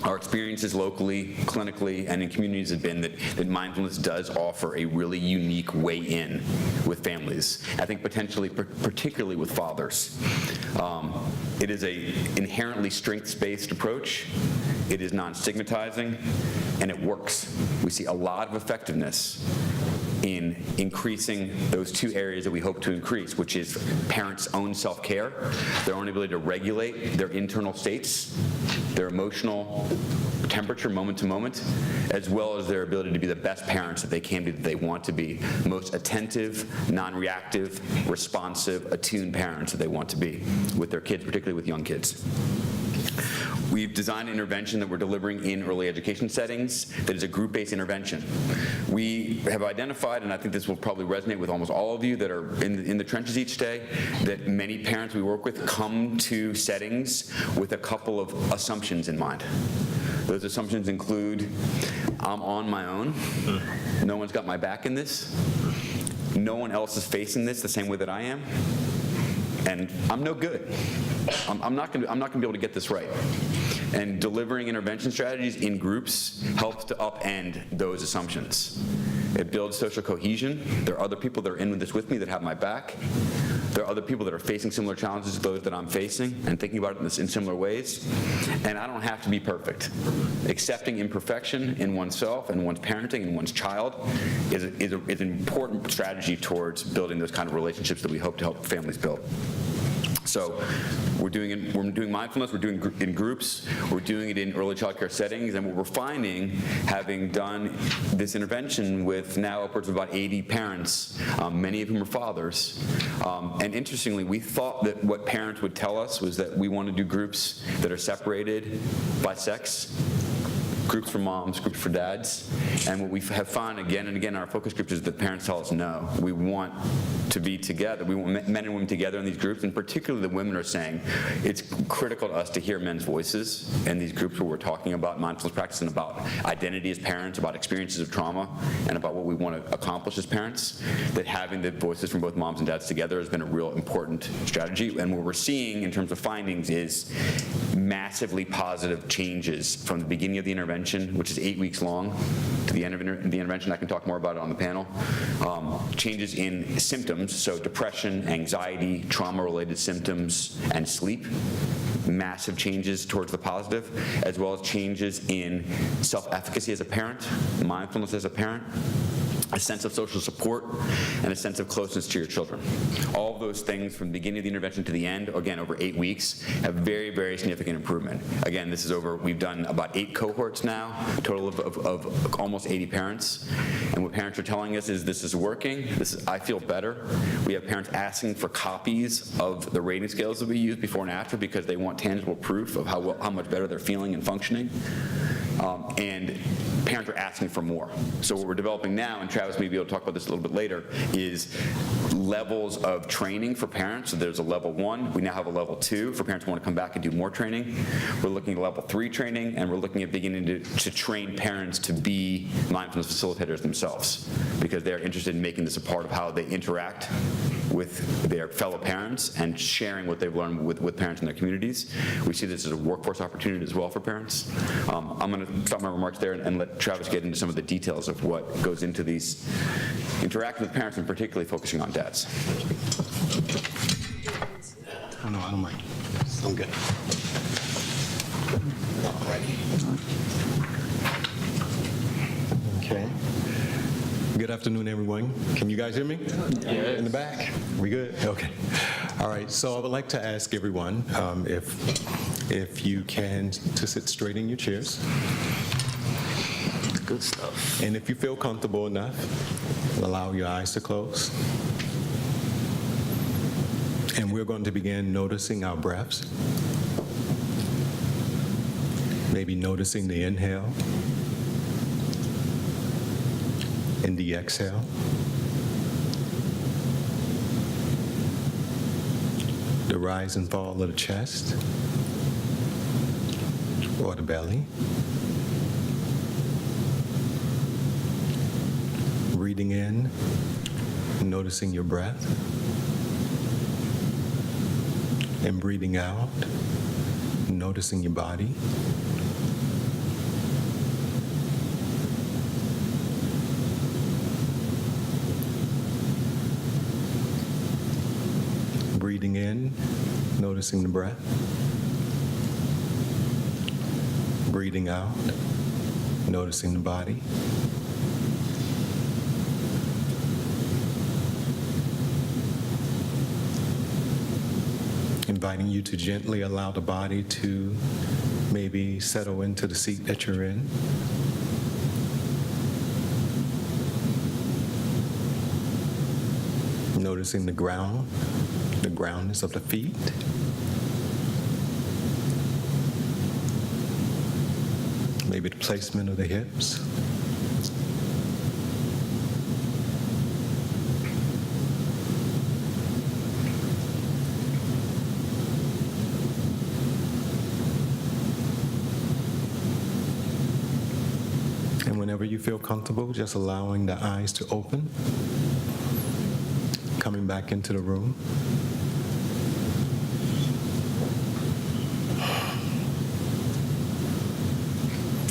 Our experiences locally, clinically, and in communities have been that mindfulness does offer a really unique way in with families. I think potentially, particularly with fathers. It is an inherently strengths-based approach. It is non-stigmatizing, and it works. We see a lot of effectiveness in increasing those 2 areas that we hope to increase, which is parents' own self-care, their own ability to regulate their internal states, their emotional temperature moment to moment, as well as their ability to be the best parents that they can be, that they want to be, most attentive, non-reactive, responsive, attuned parents that they want to be with their kids, particularly with young kids. We've designed an intervention that we're delivering in early education settings that is a group-based intervention. We have identified, and I think this will probably resonate with almost all of you that are in the trenches each day, that many parents we work with come to settings with a couple of assumptions in mind. Those assumptions include, I'm on my own, no one's got my back in this, no one else is facing this the same way that I am, and I'm no good. I'm not going to be able to get this right. And delivering intervention strategies in groups helps to upend those assumptions. It builds social cohesion. There are other people that are in this with me that have my back. There are other people that are facing similar challenges to those that I'm facing and thinking about it in similar ways. And I don't have to be perfect. Accepting imperfection in oneself and one's parenting and one's child is an important strategy towards building those kind of relationships that we hope to help families build. So we're doing mindfulness, we're doing it in groups, we're doing it in early child care settings, and what we're finding, having done this intervention with now upwards of about 80 parents, many of whom are fathers, and interestingly, we thought that what parents would tell us was that we want to do groups that are separated by sex, groups for moms, groups for dads, and what we have found again and again in our focus groups is that parents tell us no. We want to be together. We want men and women together in these groups, and particularly the women are saying it's critical to us to hear men's voices in these groups where we're talking about mindfulness practice and about identity as parents, about experiences of trauma, and about what we want to accomplish as parents, that having the voices from both moms and dads together has been a real important strategy. And what we're seeing in terms of findings is massively positive changes from the beginning of the intervention intervention, which is 8 weeks long, to the end of the intervention. I can talk more about it on the panel. Changes in symptoms, so depression, anxiety, trauma-related symptoms, and sleep. Massive changes towards the positive, as well as changes in self-efficacy as a parent, mindfulness as a parent, a sense of social support, and a sense of closeness to your children. All of those things from the beginning of the intervention to the end, again, over 8 weeks, have very, very significant improvement. Again, this is over, we've done about 8 cohorts now, a total of almost 80 parents. And what parents are telling us is this is working, I feel better. We have parents asking for copies of the rating scales that we use before and after because they want tangible proof of how much better they're feeling and functioning. And parents are asking for more. So what we're developing now, and Travis may be able to talk about this a little bit later, is levels of training for parents. So there's a level 1. We now have a level 2 for parents who want to come back and do more training. We're looking at level 3 training, and we're looking at beginning to train parents to be mindfulness facilitators themselves, because they're interested in making this a part of how they interact with their fellow parents and sharing what they've learned with parents in their communities. We see this as a workforce opportunity as well for parents. I'm going to stop my remarks there and let Travis get into some of the details of what goes into these interacting with parents, and particularly focusing on dads. Oh, no, I don't mind. I'm good. Okay. Good afternoon, everyone. Can you guys hear me? Yeah. In the back? We good? Okay. All right. So I would like to ask everyone if you can to sit straight in your chairs. Good stuff. And if you feel comfortable enough, allow your eyes to close. And we're going to begin noticing our breaths. Maybe noticing the inhale and the exhale. The rise and fall of the chest or the belly. Breathing in, noticing your breath. And breathing out, noticing your body. Breathing in, noticing the breath. Breathing out, noticing the body. Inviting you to gently allow the body to maybe settle into the seat that you're in. Noticing the groundness of the feet. Maybe the placement of the hips. And whenever you feel comfortable, just allowing the eyes to open. Coming back into the room.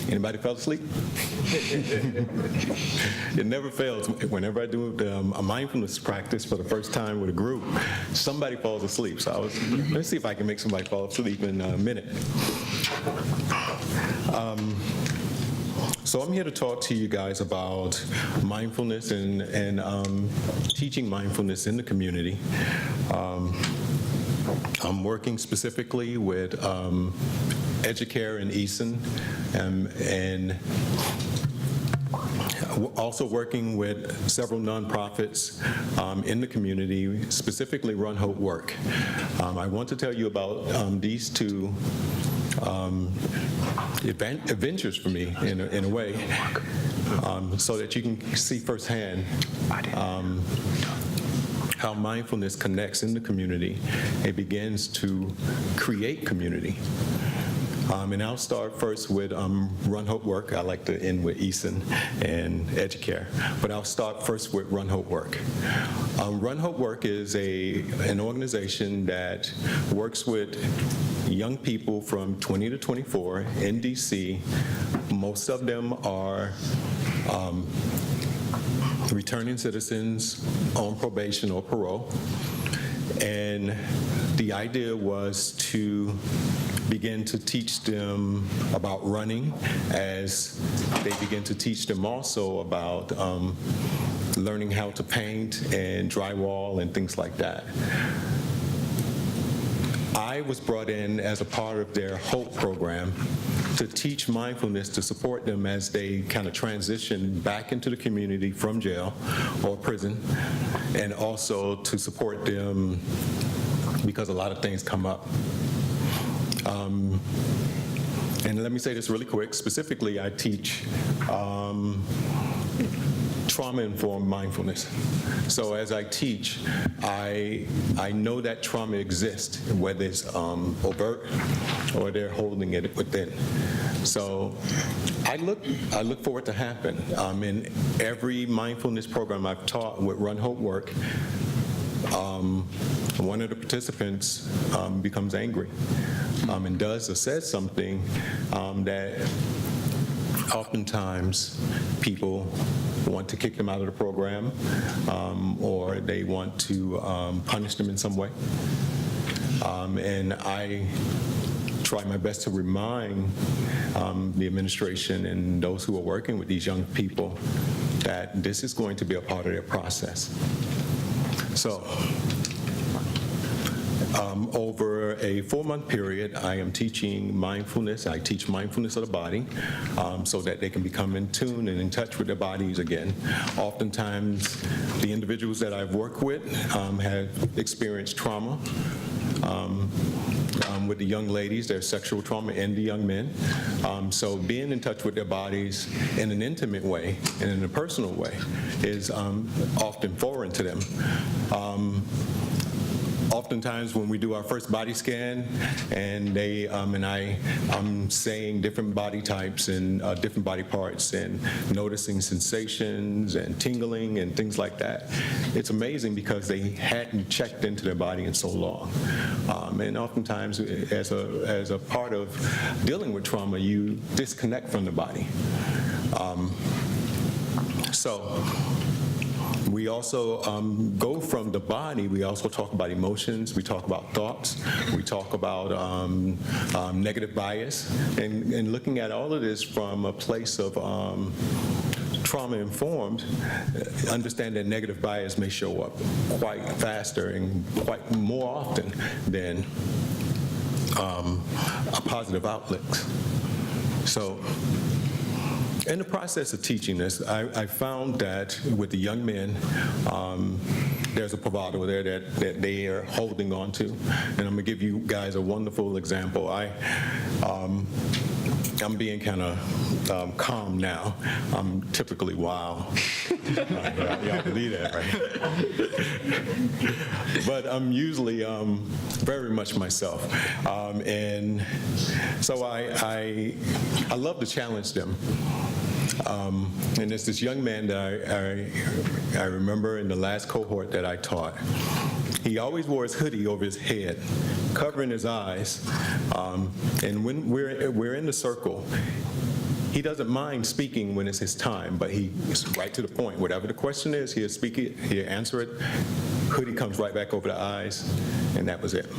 Anybody fell asleep? It never fails. Whenever I do a mindfulness practice for the first time with a group, somebody falls asleep. So let's see if I can make somebody fall asleep in a minute. So I'm here to talk to you guys about mindfulness and teaching mindfulness in the community. I'm working specifically with Educare in Easton and also working with several nonprofits in the community, specifically Run Hope Work. I want to tell you about these two adventures for me in a way, so that you can see firsthand how mindfulness connects in the community. It begins to create community. And I'll start first with Run Hope Work. I like to end with Easton and Educare, but I'll start first with Run Hope Work. Run Hope Work is an organization that works with young people from 20 to 24 in DC. Most of them are returning citizens on probation or parole. And the idea was to begin to teach them about running, as they begin to teach them also about learning how to paint and drywall and things like that. I was brought in as a part of their Haight program to teach mindfulness, to support them as they kind of transition back into the community from jail or prison, and also to support them because a lot of things come up. And let me say this really quick. Specifically, I teach trauma-informed mindfulness. So as I teach, I know that trauma exists, whether it's overt or they're holding it within. So I look for it to happen. In every mindfulness program I've taught with Run Hope Work, one of the participants becomes angry and does or says something that oftentimes people want to kick them out of the program, or they want to punish them in some way. And I try my best to remind the administration and those who are working with these young people that this is going to be a part of their process. So, over a 4-month period, I am teaching mindfulness. I teach mindfulness of the body so that they can become in tune and in touch with their bodies again. Oftentimes, the individuals that I've worked with have experienced trauma. With the young ladies, there's sexual trauma, and the young men. So being in touch with their bodies in an intimate way and in a personal way is often foreign to them. Oftentimes when we do our first body scan and they and I'm saying different body types and different body parts and noticing sensations and tingling and things like that, it's amazing because they hadn't checked into their body in so long. And oftentimes as a part of dealing with trauma, you disconnect from the body. So we also go from the body, we also talk about emotions, we talk about thoughts, we talk about negative bias, and looking at all of this from a place of trauma-informed, understand that negative bias may show up quite faster and quite more often than a positive outlook. So, in the process of teaching this, I found that with the young men, there's a bravado there that they are holding on to. And I'm gonna give you guys a wonderful example. I'm being kind of calm now. I'm typically wild. Y'all believe that, right? But I'm usually very much myself. And so I love to challenge them. And there's this young man that I remember in the last cohort that I taught. He always wore his hoodie over his head, covering his eyes. And when we're in the circle, he doesn't mind speaking when it's his time, but he's right to the point. Whatever the question is, he'll speak it, he'll answer it. Hoodie comes right back over the eyes, and that was it.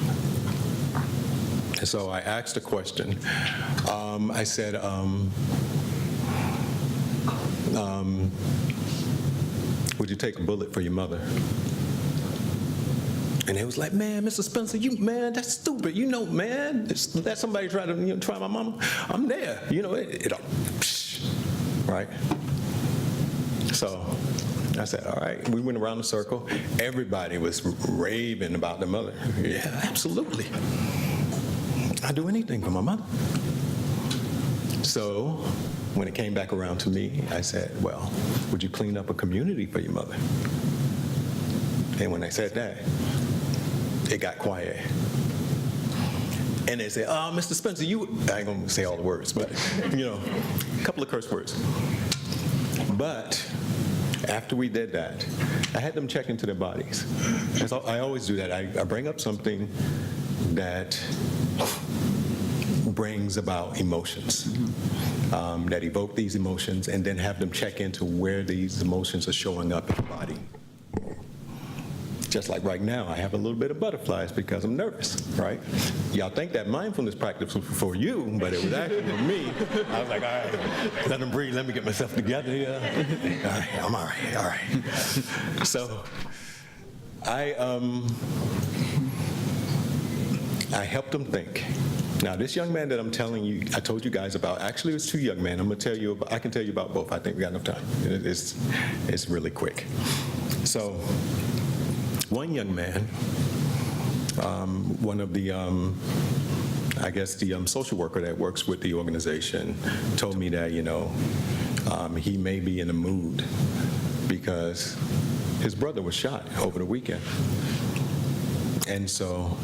And so I asked a question. I said, would you take a bullet for your mother? And it was like, man, Mr. Spencer, man, that's stupid. You know, man, let somebody try to try my mama. I'm there. You know, right? So I said, all right. We went around the circle. Everybody was raving about the mother. Yeah, absolutely. I'd do anything for my mother. So when it came back around to me, I said, well, would you clean up a community for your mother? And when I said that, it got quiet. And they said, oh, Mr. Spencer, I ain't gonna say all the words, but, a couple of curse words. But after we did that, I had them check into their bodies. And so I always do that. I bring up something that brings about emotions, that evoke these emotions, and then have them check into where these emotions are showing up in the body. Just like right now, I have a little bit of butterflies because I'm nervous, right? Y'all think that mindfulness practice was for you, but it was actually for me. I was like, all right, let them breathe, let me get myself together here. All right, I'm all right. So I helped them think. Now, this young man that I'm telling you, I told you guys about, actually it was two young men. I can tell you about both. I think we got enough time. It's really quick. So, one young man, one of the, I guess the social worker that works with the organization told me that, he may be in a mood because his brother was shot over the weekend. And so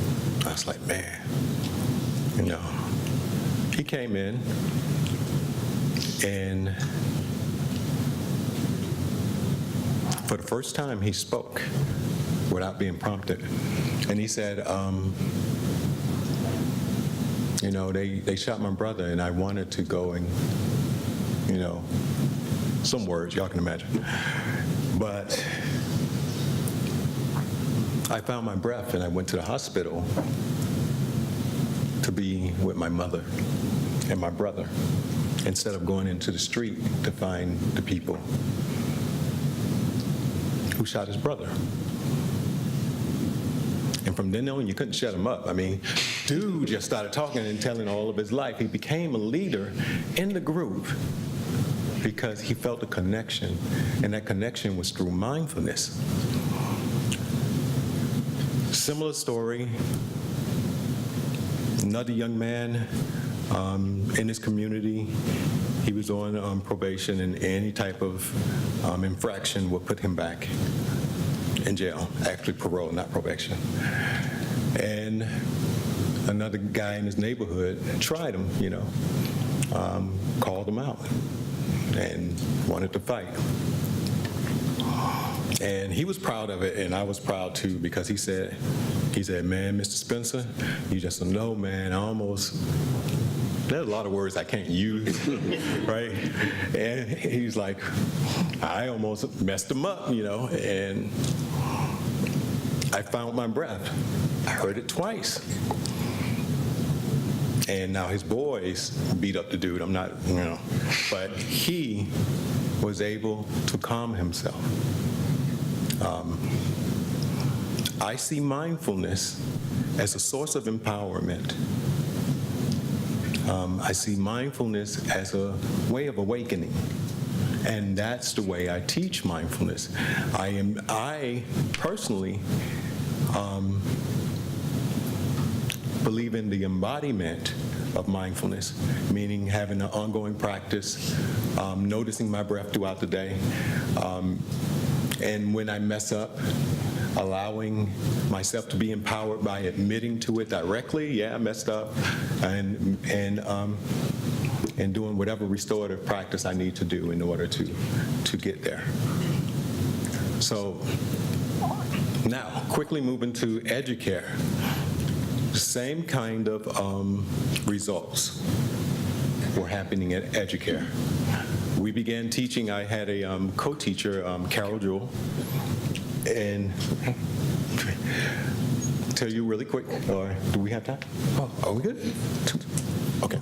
I was like, man, he came in and for the first time he spoke without being prompted. And he said, they shot my brother and I wanted to go and, some words y'all can imagine. But I found my breath and I went to the hospital to be with my mother and my brother instead of going into the street to find the people who shot his brother. And from then on, you couldn't shut him up. I mean, dude just started talking and telling all of his life. He became a leader in the group because he felt a connection, and that connection was through mindfulness. Similar story, another young man in this community, he was on probation, and any type of infraction would put him back in jail, actually parole, not probation. And another guy in his neighborhood tried him, called him out and wanted to fight. And he was proud of it, and I was proud too, because he said, man, Mr. Spencer, you just don't know, man, there's a lot of words I can't use, right? And he's like, I almost messed him up, and I found my breath. I heard it twice. And now his boys beat up the dude. I'm not, but he was able to calm himself. I see mindfulness as a source of empowerment. I see mindfulness as a way of awakening. And that's the way I teach mindfulness. I personally believe in the embodiment of mindfulness, meaning having an ongoing practice, noticing my breath throughout the day, and when I mess up, allowing myself to be empowered by admitting to it directly, yeah, I messed up, and doing whatever restorative practice I need to do in order to get there. So now, quickly moving to EduCare. Same kind of results were happening at EduCare. We began teaching. I had a co-teacher, Carol Jewell, and tell you really quick, or do we have time? Oh, are we good? Okay.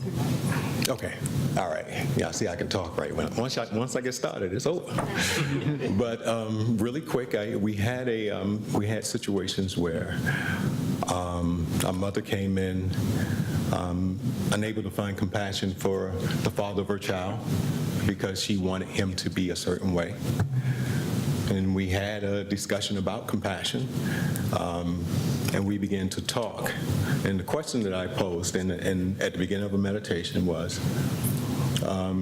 Okay. All right. Yeah. See, I can talk right once I get started, it's over. But really quick, we had situations where a mother came in, unable to find compassion for the father of her child because she wanted him to be a certain way. And we had a discussion about compassion, and we began to talk. And the question that I posed at the beginning of a meditation was,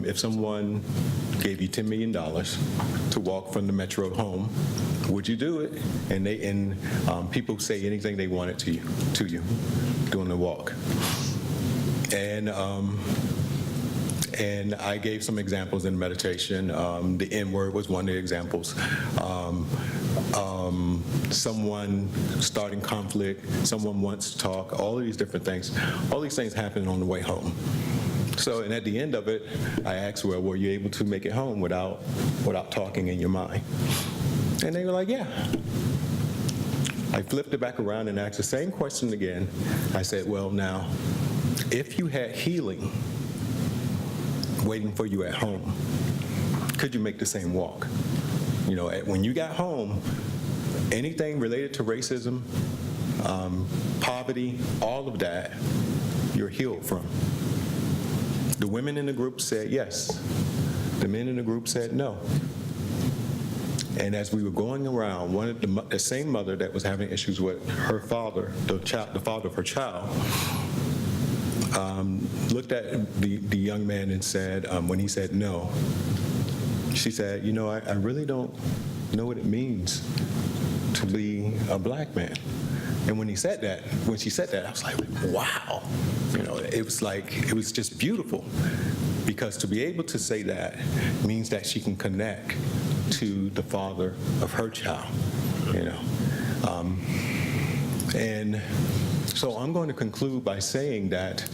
if someone gave you $10 million to walk from the metro home, would you do it? And people say anything they wanted to you during the walk. And I gave some examples in meditation. The N word was one of the examples. someone starting conflict, someone wants to talk, all of these different things. All these things happen on the way home. So, and at the end of it, I asked, well, were you able to make it home without talking in your mind? And they were like, yeah. I flipped it back around and asked the same question again. I said, well, now, if you had healing waiting for you at home, could you make the same walk? You know, when you got home, anything related to racism, poverty, all of that, you're healed from. The women in the group said yes. The men in the group said no. And as we were going around, one of the same mother that was having issues with her father, the father of her child, looked at the young man and said, when he said no, she said, you know, I really don't know what it means to be a black man. And when she said that, I was like, wow. You know, it was just beautiful. Because to be able to say that means that she can connect to the father of her child, you know. And so I'm going to conclude by saying that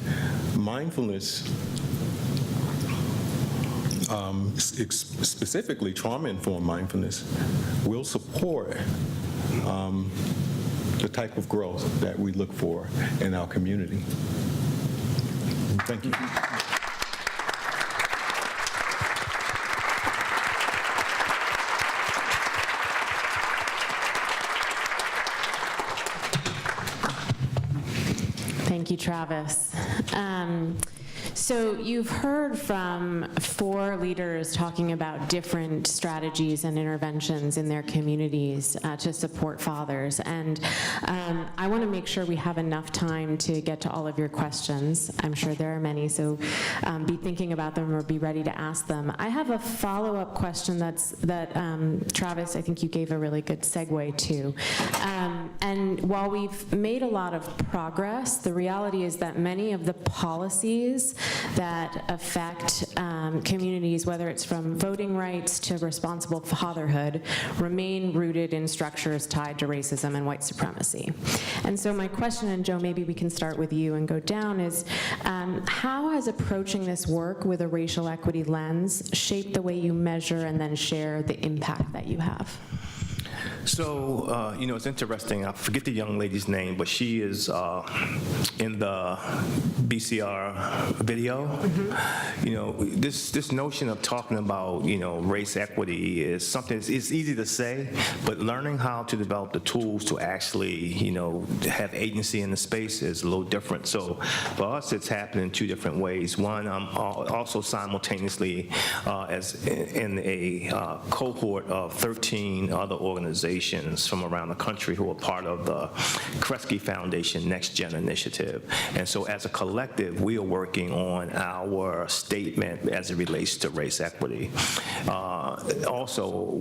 mindfulness, specifically trauma-informed mindfulness, will support the type of growth that we look for in our community. Thank you. Thank you, Travis. So you've heard from 4 leaders talking about different strategies and interventions in their communities to support fathers. And I want to make sure we have enough time to get to all of your questions. I'm sure there are many, so be thinking about them or be ready to ask them. I have a follow-up question that Travis, I think you gave a really good segue to. And while we've made a lot of progress, the reality is that many of the policies that affect communities, whether it's from voting rights to responsible fatherhood, remain rooted in structures tied to racism and white supremacy. And so my question, and Joe, maybe we can start with you and go down, is how has approaching this work with a racial equity lens shaped the way you measure and then share the impact that you have? So, you know, it's interesting. I forget the young lady's name, but she is in the BCR video. Mm-hmm. You know, this notion of talking about, you know, race equity is something, it's easy to say, but learning how to develop the tools to actually, you know, have agency in the space is a little different. So for us, it's happening in 2 different ways. One, I'm also simultaneously as in a cohort of 13 other organizations from around the country who are part of the Kresge Foundation Next Gen initiative. And so as a collective, we are working on our statement as it relates to race equity. Also,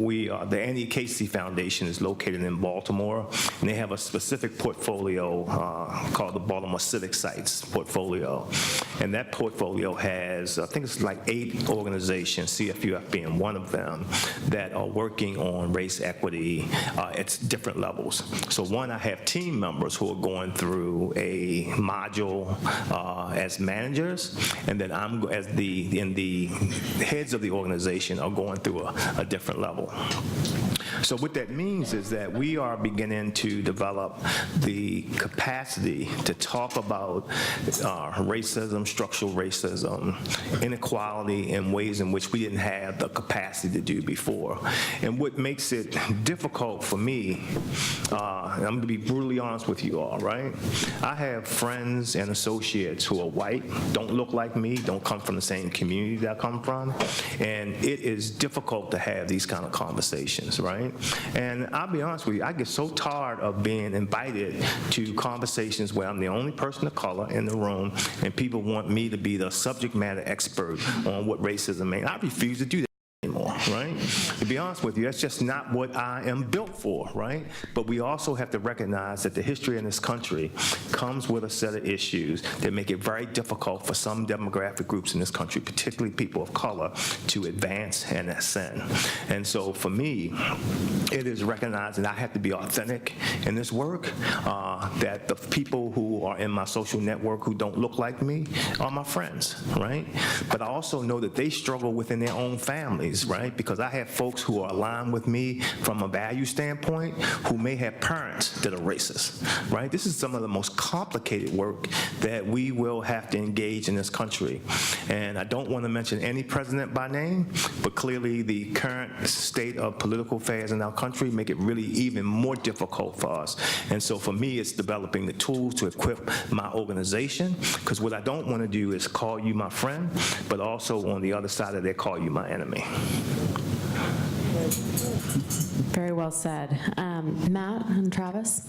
the Annie Casey Foundation is located in Baltimore, and they have a specific portfolio called the Baltimore Civic Sites portfolio. And that portfolio has, I think it's like 8 organizations, CFUF being one of them, that are working on race equity at different levels. So one, I have team members who are going through a module as managers, and then I'm as the heads of the organization are going through a different level. So what that means is that we are beginning to develop the capacity to talk about racism, structural racism, inequality in ways in which we didn't have the capacity to do before. And what makes it difficult for me, and I'm going to be brutally honest with you all, right? I have friends and associates who are white, don't look like me, don't come from the same community that I come from, and it is difficult to have these kind of conversations, right? And I'll be honest with you, I get so tired of being invited to conversations where I'm the only person of color in the room and people want me to be the subject matter expert on what racism means. I refuse to do that anymore. right? To be honest with you, that's just not what I am built for, right? But we also have to recognize that the history in this country comes with a set of issues that make it very difficult for some demographic groups in this country, particularly people of color, to advance and ascend. And so for me, it is recognizing I have to be authentic in this work, that the people who are in my social network who don't look like me are my friends, right? But I also know that they struggle within their own families, right? Because I have folks who are aligned with me from a value standpoint who may have parents that are racist, right? This is some of the most complicated work that we will have to engage in this country. And I don't want to mention any president by name, but clearly the current state of political affairs in our country make it really even more difficult for us. And so for me, it's developing the tools to equip my organization, because what I don't want to do is call you my friend, but also on the other side of that, call you my enemy. Very well said. Matt and Travis?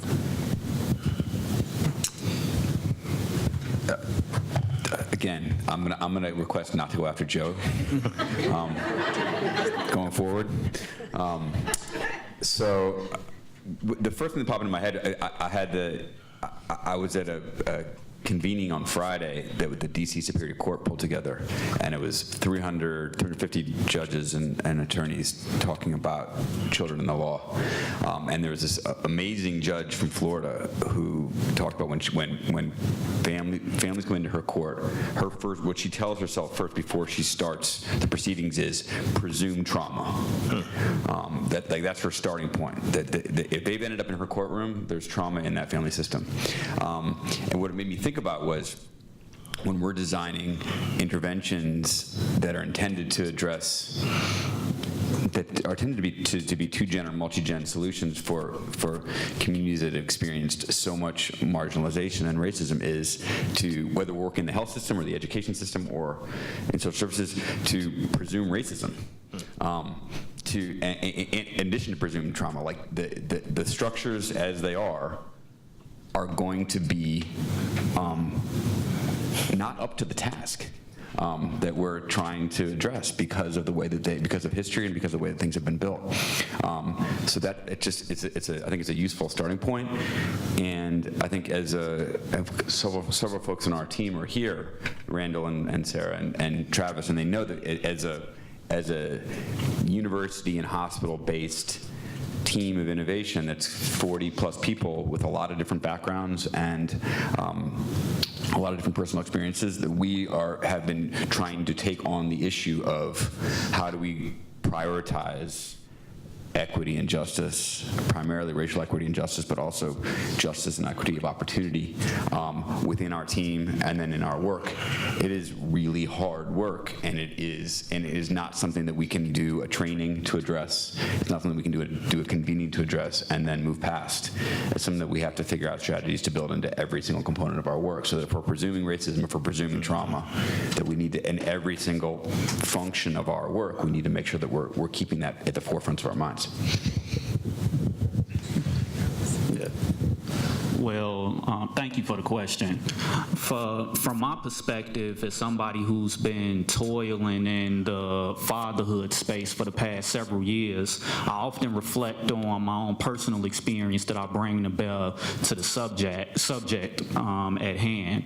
Again, I'm gonna request not to go after Joe going forward. So the first thing that popped into my head, I was at a convening on Friday that the DC Superior Court pulled together, and it was 350 judges and attorneys talking about children in the law. And there was this amazing judge from Florida who talked about when families come into her court, her first, what she tells herself first before she starts the proceedings is presumed trauma. That's her starting point. That if they've ended up in her courtroom, there's trauma in that family system. And what it made me think about was when we're designing interventions that are intended to address, that are tended to be two-gen or multi-gen solutions for communities that have experienced so much marginalization and racism, is to, whether we're working in the health system or the education system or in social services, to presume racism. In addition to presumed trauma, like the structures as they are going to be not up to the task that we're trying to address because of the way that because of history and because of the way that things have been built. So that I think it's a useful starting point. And I think as several folks on our team are here, Randall and Sarah and Travis, and they know that as a university and hospital-based team of innovation that's 40 plus people with a lot of different backgrounds and a lot of different personal experiences, that we have been trying to take on the issue of how do we prioritize equity and justice, primarily racial equity and justice, but also justice and equity of opportunity within our team and then in our work. It is really hard work, and it is not something that we can do a training to address. It's not something we can do a convening to address and then move past. It's something that we have to figure out strategies to build into every single component of our work, so that if we're presuming racism, if we're presuming trauma, that we need to, in every single function of our work, we need to make sure that we're keeping that at the forefront of our minds. Well, thank you for the question. From my perspective, as somebody who's been toiling in the fatherhood space for the past several years, I often reflect on my own personal experience that I bring to bear to the subject at hand.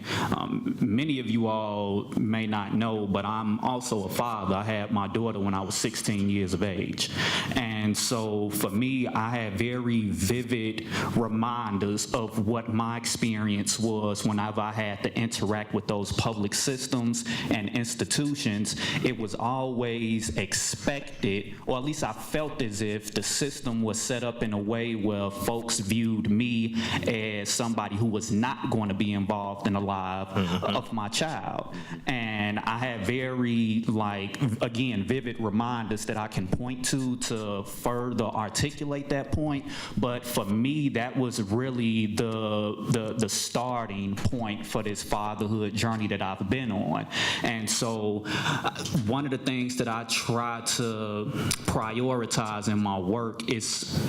Many of you all may not know, but I'm also a father. I had my daughter when I was 16 years of age. And so for me, I had very vivid reminders of what my experience was whenever I had to interact with those public systems and institutions. It was always expected, or at least I felt as if the system was set up in a way where folks viewed me as somebody who was not going to be involved in the life of my child. And I had very, again, vivid reminders that I can point to further articulate that point. But for me, that was really the the starting point for this fatherhood journey that I've been on. And so one of the things that I try to prioritize in my work is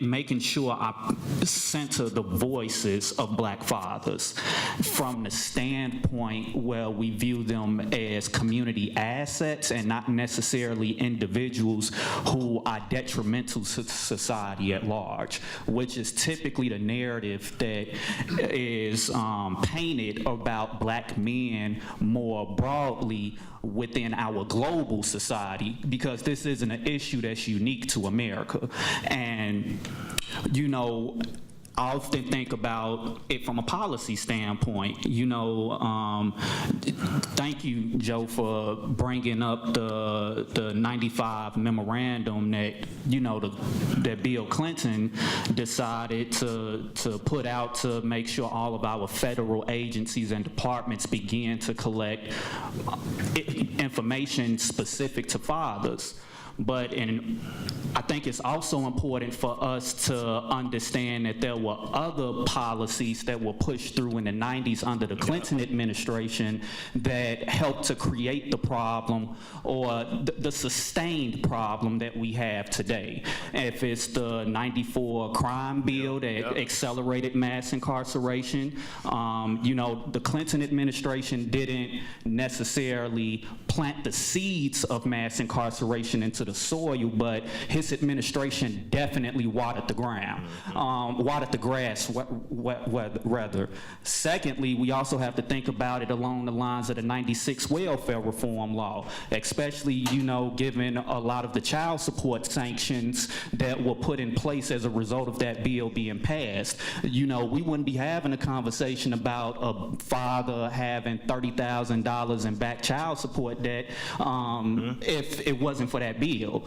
making sure I center the voices of Black fathers from the standpoint where we view them as community assets and not necessarily individuals who are detrimental to society at large, which is typically the narrative that is painted about Black men more broadly within our global society, because this isn't an issue that's unique to America. And, you know, I often think about it from a policy standpoint. You know, thank you, Joe, for bringing up the 95 memorandum that, you know, that Bill Clinton decided to put out to make sure all of our federal agencies and departments begin to collect information specific to fathers. But I think it's also important for us to understand that there were other policies that were pushed through in the 90s under the Clinton administration that helped to create the problem, or the sustained problem that we have today. If it's the 94 crime bill that accelerated mass incarceration, you know, the Clinton administration didn't necessarily plant the seeds of mass incarceration into the soil, but his administration definitely watered the ground, watered the grass, rather. Secondly, we also have to think about it along the lines of the 96 welfare reform law, especially, you know, given a lot of the child support sanctions that were put in place as a result of that bill being passed. You know, we wouldn't be having a conversation about a father having $30,000 in back child support debt if it wasn't for that bill.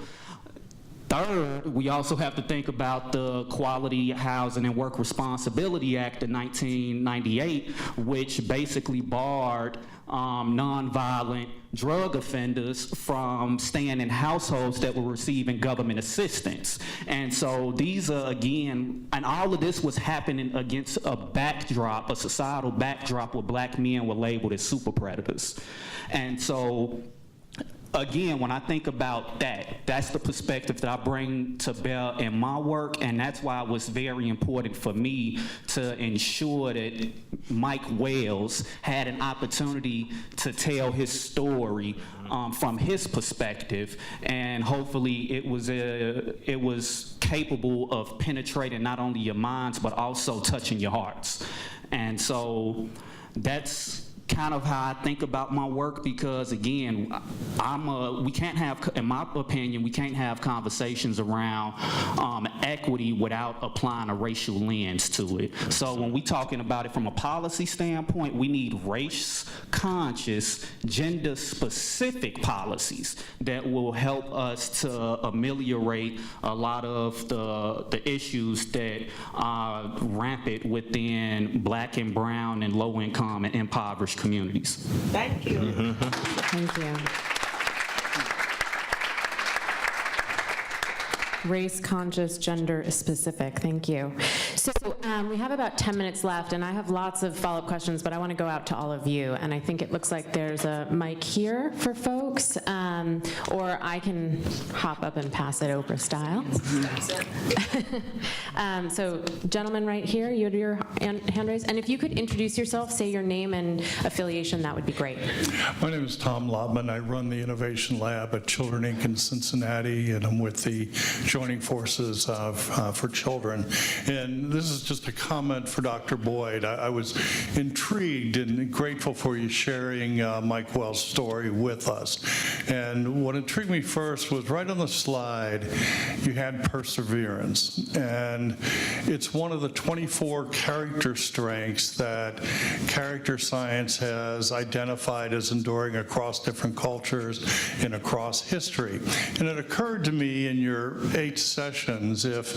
Third, we also have to think about the Quality Housing and Work Responsibility Act of 1998, which basically barred nonviolent drug offenders from staying in households that were receiving government assistance. And so these are, again, and all of this was happening against a backdrop, a societal backdrop where Black men were labeled as super predators. And so, again, when I think about that, that's the perspective that I bring to bear in my work, and that's why it was very important for me to ensure that Mike Wells had an opportunity to tell his story from his perspective, and hopefully it was capable of penetrating not only your minds but also touching your hearts. And so that's kind of how I think about my work, because again, we can't have, in my opinion, we can't have conversations around equity without applying a racial lens to it. So when we're talking about it from a policy standpoint, we need race-conscious, gender-specific policies that will help us to ameliorate a lot of the issues that are rampant within Black and brown and low-income and impoverished communities. Thank you. Thank you. Race-conscious, gender-specific. Thank you. So we have about 10 minutes left, and I have lots of follow-up questions, but I want to go out to all of you. And I think it looks like there's a mic here for folks, or I can hop up and pass it Oprah style. So, gentleman right here, you had your hand raised. And if you could introduce yourself, say your name and affiliation, that would be great. My name is Tom Lobman. I run the Innovation Lab at Children Inc. in Cincinnati, and I'm with the Joining Forces for Children. And this is just a comment for Dr. Boyd. I was intrigued and grateful for you sharing Mike Wells' story with us. And what intrigued me first was right on the slide, you had perseverance. And it's one of the 24 character strengths that character science has identified as enduring across different cultures and across history. And it occurred to me in your 8 sessions, if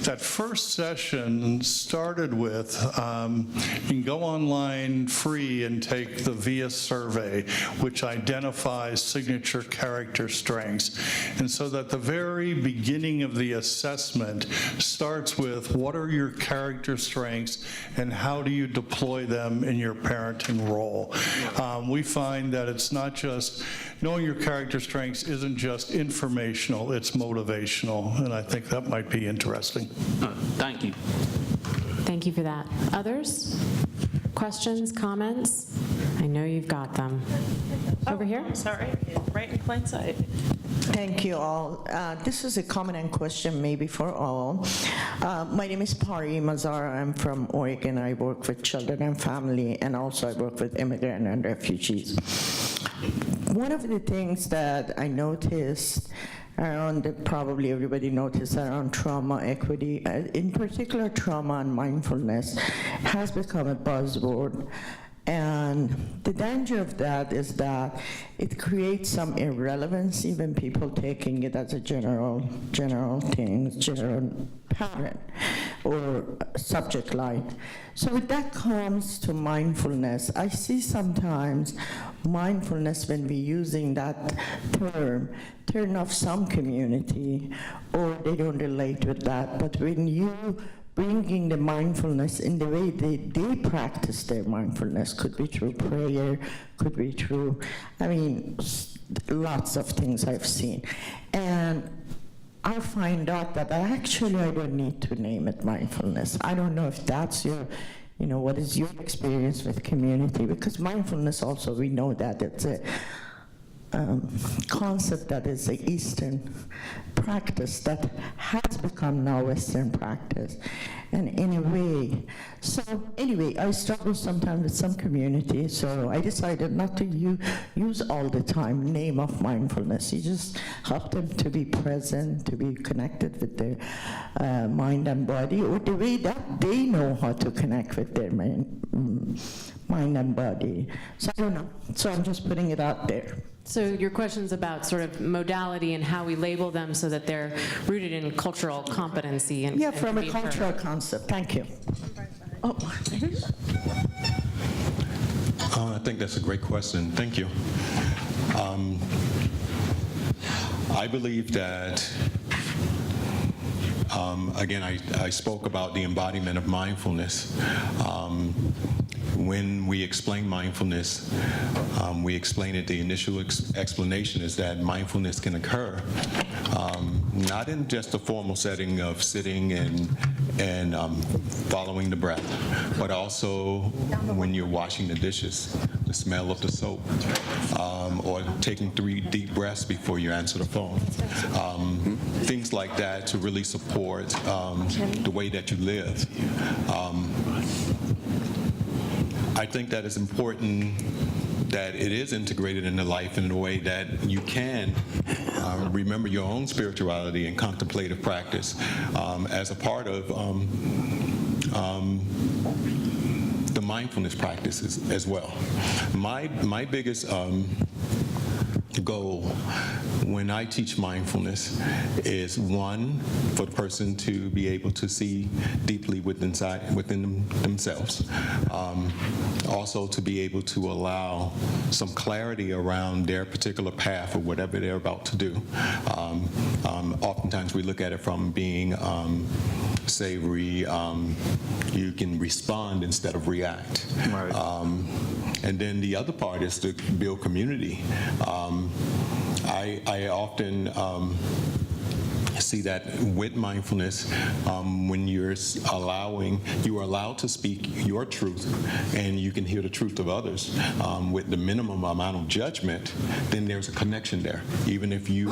that first session question started with, you can go online free and take the VIA survey, which identifies signature character strengths. And so that the very beginning of the assessment starts with what are your character strengths and how do you deploy them in your parenting role. We find that it's not just, knowing your character strengths isn't just informational, it's motivational, and I think that might be interesting. Thank you. Thank you for that. Others? Questions, comments? I know you've got them. Over here? Sorry, right in plain sight. Thank you all. This is a common question maybe for all. My name is Pari Mazara. I'm from Oregon. I work with children and family, and also I work with immigrant and refugees. One of the things that I noticed around, probably everybody noticed around trauma equity, in particular trauma and mindfulness, has become a buzzword. And the danger of that is that it creates some irrelevance, even people taking it as a general thing, general pattern or subject line. So with that comes to mindfulness. I see sometimes mindfulness, when we're using that term, turn off some community or they don't relate with that. But when you bringing the mindfulness in the way they practice their mindfulness, could be through prayer, could be through, I mean, lots of things I've seen. And I find out that actually I don't need to name it mindfulness. I don't know if that's your, what is your experience with community? Because mindfulness also, we know that it's a concept that is an Eastern practice that has become now Western practice. And anyway, I struggle sometimes with some communities, so I decided not to use all the time name of mindfulness. You just help them to be present, to be connected with their mind and body, or the way that they know how to connect with their mind and body. So I don't know. So I'm just putting it out there. So your question's about sort of modality and how we label them so that they're rooted in cultural competency. And, yeah, from a cultural concept. Thank you. Oh. I think that's a great question. Thank you. I believe that, again, I spoke about the embodiment of mindfulness. When we explain mindfulness, we explain it, the initial explanation is that mindfulness can occur, not in just a formal setting of sitting and following the breath, but also when you're washing the dishes, the smell of the soap, or taking 3 deep breaths before you answer the phone. Things like that to really support the way that you live. I think that it's important that it is integrated into life in a way that you can remember your own spirituality and contemplative practice as a part of the mindfulness practices as well. My biggest goal when I teach mindfulness is, one, for the person to be able to see deeply within themselves. Also to be able to allow some clarity around their particular path or whatever they're about to do. Oftentimes we look at it from being savory, you can respond instead of react. Right. And then the other part is to build community. I often see that with mindfulness, when you are allowed to speak your truth and you can hear the truth of others with the minimum amount of judgment, then there's a connection there, even if you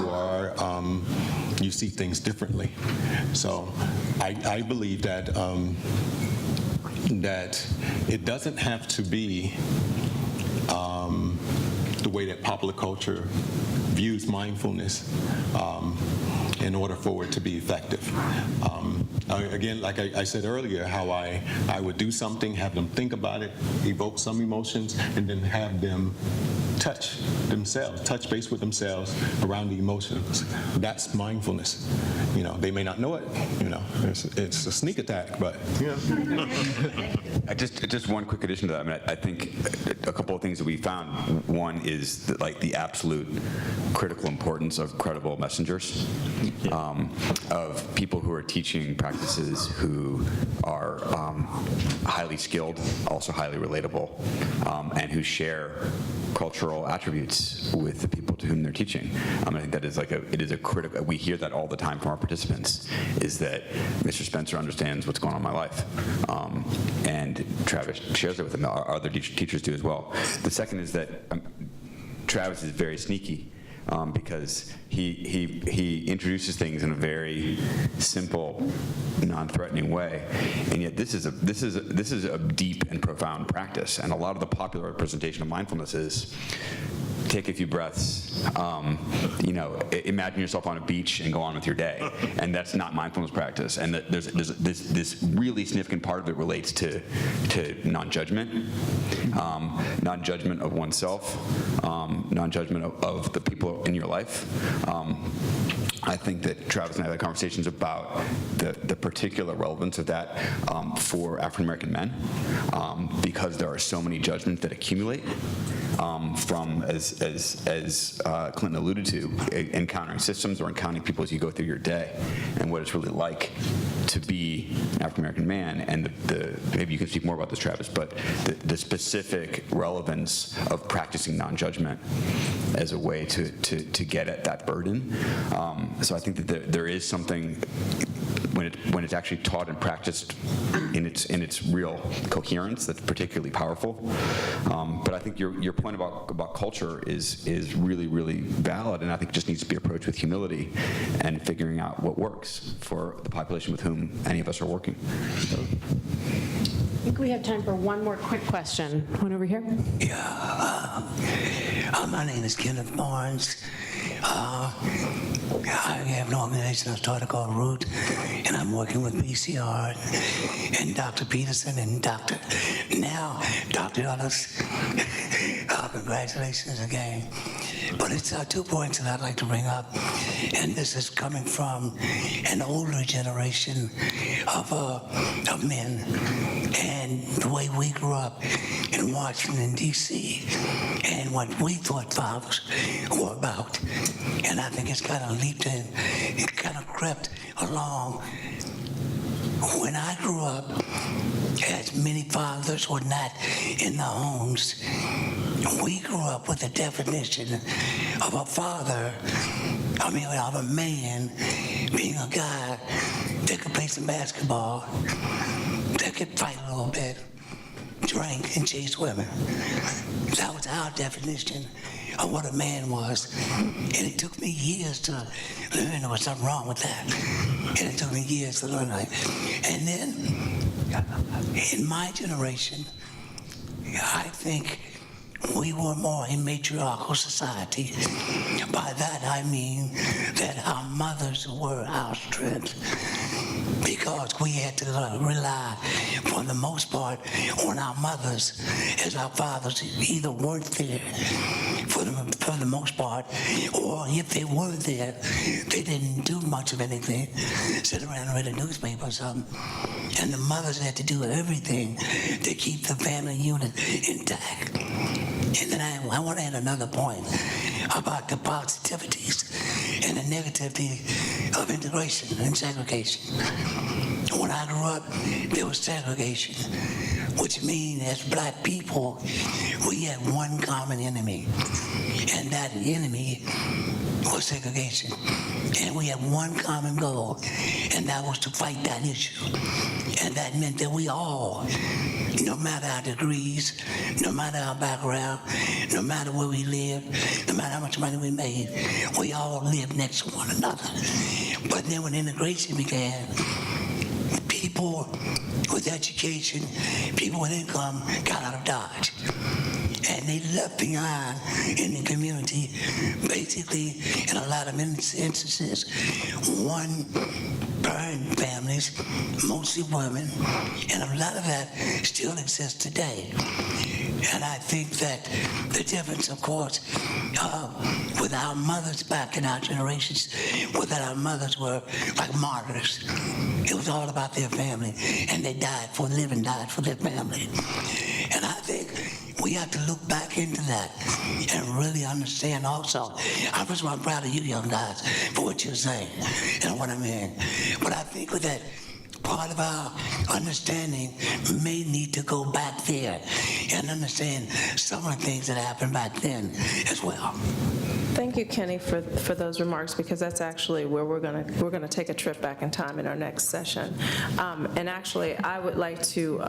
see things differently. So I believe that that it doesn't have to be the way that popular culture views mindfulness in order for it to be effective. Again, like I said earlier, how I would do something, have them think about it, evoke some emotions, and then have them touch base with themselves around the emotions. That's mindfulness. You know, they may not know it. You know, it's a sneak attack, but Just one quick addition to that. I mean, I think a couple of things that we found. One is that, like, the absolute critical importance of credible messengers, of people who are teaching practices who are highly skilled, also highly relatable, and who share cultural attributes with the people to whom they're teaching. I think that is it is a critical. We hear that all the time from our participants. Is that Mr. Spencer understands what's going on in my life, and Travis shares it with them. Our other teachers do as well. The second is that Travis is very sneaky. Because he introduces things in a very simple, non-threatening way, and yet this is a deep and profound practice. And a lot of the popular representation of mindfulness is take a few breaths, imagine yourself on a beach and go on with your day, and that's not mindfulness practice. And there's this really significant part of it relates to non-judgment, non-judgment of oneself, non-judgment of the people in your life. I think that Travis and I had conversations about the particular relevance of that for African American men, because there are so many judgments that accumulate from, as Clinton alluded to, encountering systems or encountering people as you go through your day, and what it's really like to be an African American man. And maybe you can speak more about this, Travis, but the specific relevance of practicing non-judgment as a way to get at that burden. So I think that there is something when it's actually taught and practiced in its real coherence that's particularly powerful. But I think your point about culture is really, really valid, and I think it just needs to be approached with humility and figuring out what works for the population with whom any of us are working. I think we have time for one more quick question. One over here. Yeah. My name is Kenneth Barnes. I have an organization I started called Root, and I'm working with BCR and Dr. Peterson and Dr. Ellis. Congratulations again. But it's 2 points that I'd like to bring up, and this is coming from an older generation of men, and the way we grew up in Washington, D.C., and what we thought fathers were about. And I think it's kind of leaped in, it kind of crept along. When I grew up, as many fathers were not in the homes, we grew up with the definition of a father, of a man being a guy that could play some basketball, that could fight a little bit, drink, and chase women. That was our definition of what a man was. And it took me years to learn there was something wrong with that. And it took me years to learn that. And then, in my generation, I think we were more a matriarchal society. By that I mean that our mothers were our strength, because we had to rely, for the most part, on our mothers, as our fathers either weren't there for the most part, or if they were there, they didn't do much of anything, sit around and read a newspaper or something. And the mothers had to do everything to keep the family unit intact. And then I want to add another point about the positivities and the negativity of integration and segregation. When I grew up, there was segregation, which means as black people, we had one common enemy, and that enemy was segregation. And we had one common goal, and that was to fight that issue. And that meant that we all, no matter our degrees, no matter our background, no matter where we lived, no matter how much money we made, we all lived next to one another. But then when integration began, people with education, people with income got out of Dodge. And they left behind in the community, basically, in a lot of instances, one-parent families, mostly women, and a lot of that still exists today. And I think that the difference, of course, with our mothers back in our generations, was that our mothers were like martyrs. It was all about their family, and they died for their family. And I think we have to look back into that and really understand also. I'm proud of you young guys for what you're saying and what I mean. But I think with that, part of our understanding may need to go back there and understand some of the things that happened back then as well. Thank you, Kenny, for those remarks, because that's actually where we're gonna take a trip back in time in our next session. And actually, I would like to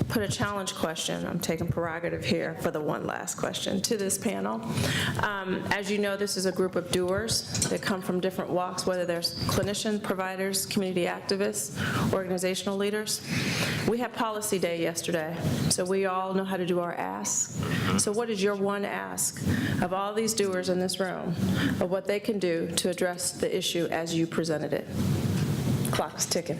put a challenge question, I'm taking prerogative here for the one last question, to this panel. As you know, this is a group of doers that come from different walks, whether they're clinicians, providers, community activists, organizational leaders. We had policy day yesterday, so we all know how to do our ask. So what is your one ask of all these doers in this room of what they can do to address the issue as you presented it? Clock's ticking.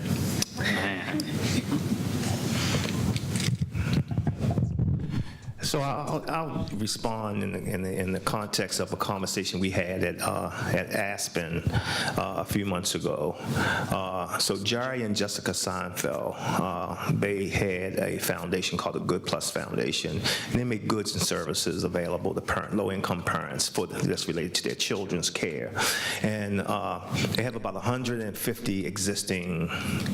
So I'll respond in the context of a conversation we had at Aspen a few months ago. So Jerry and Jessica Seinfeld, they had a foundation called the Good Plus Foundation, and they make goods and services available to low-income parents that's related to their children's care. And they have about 150 existing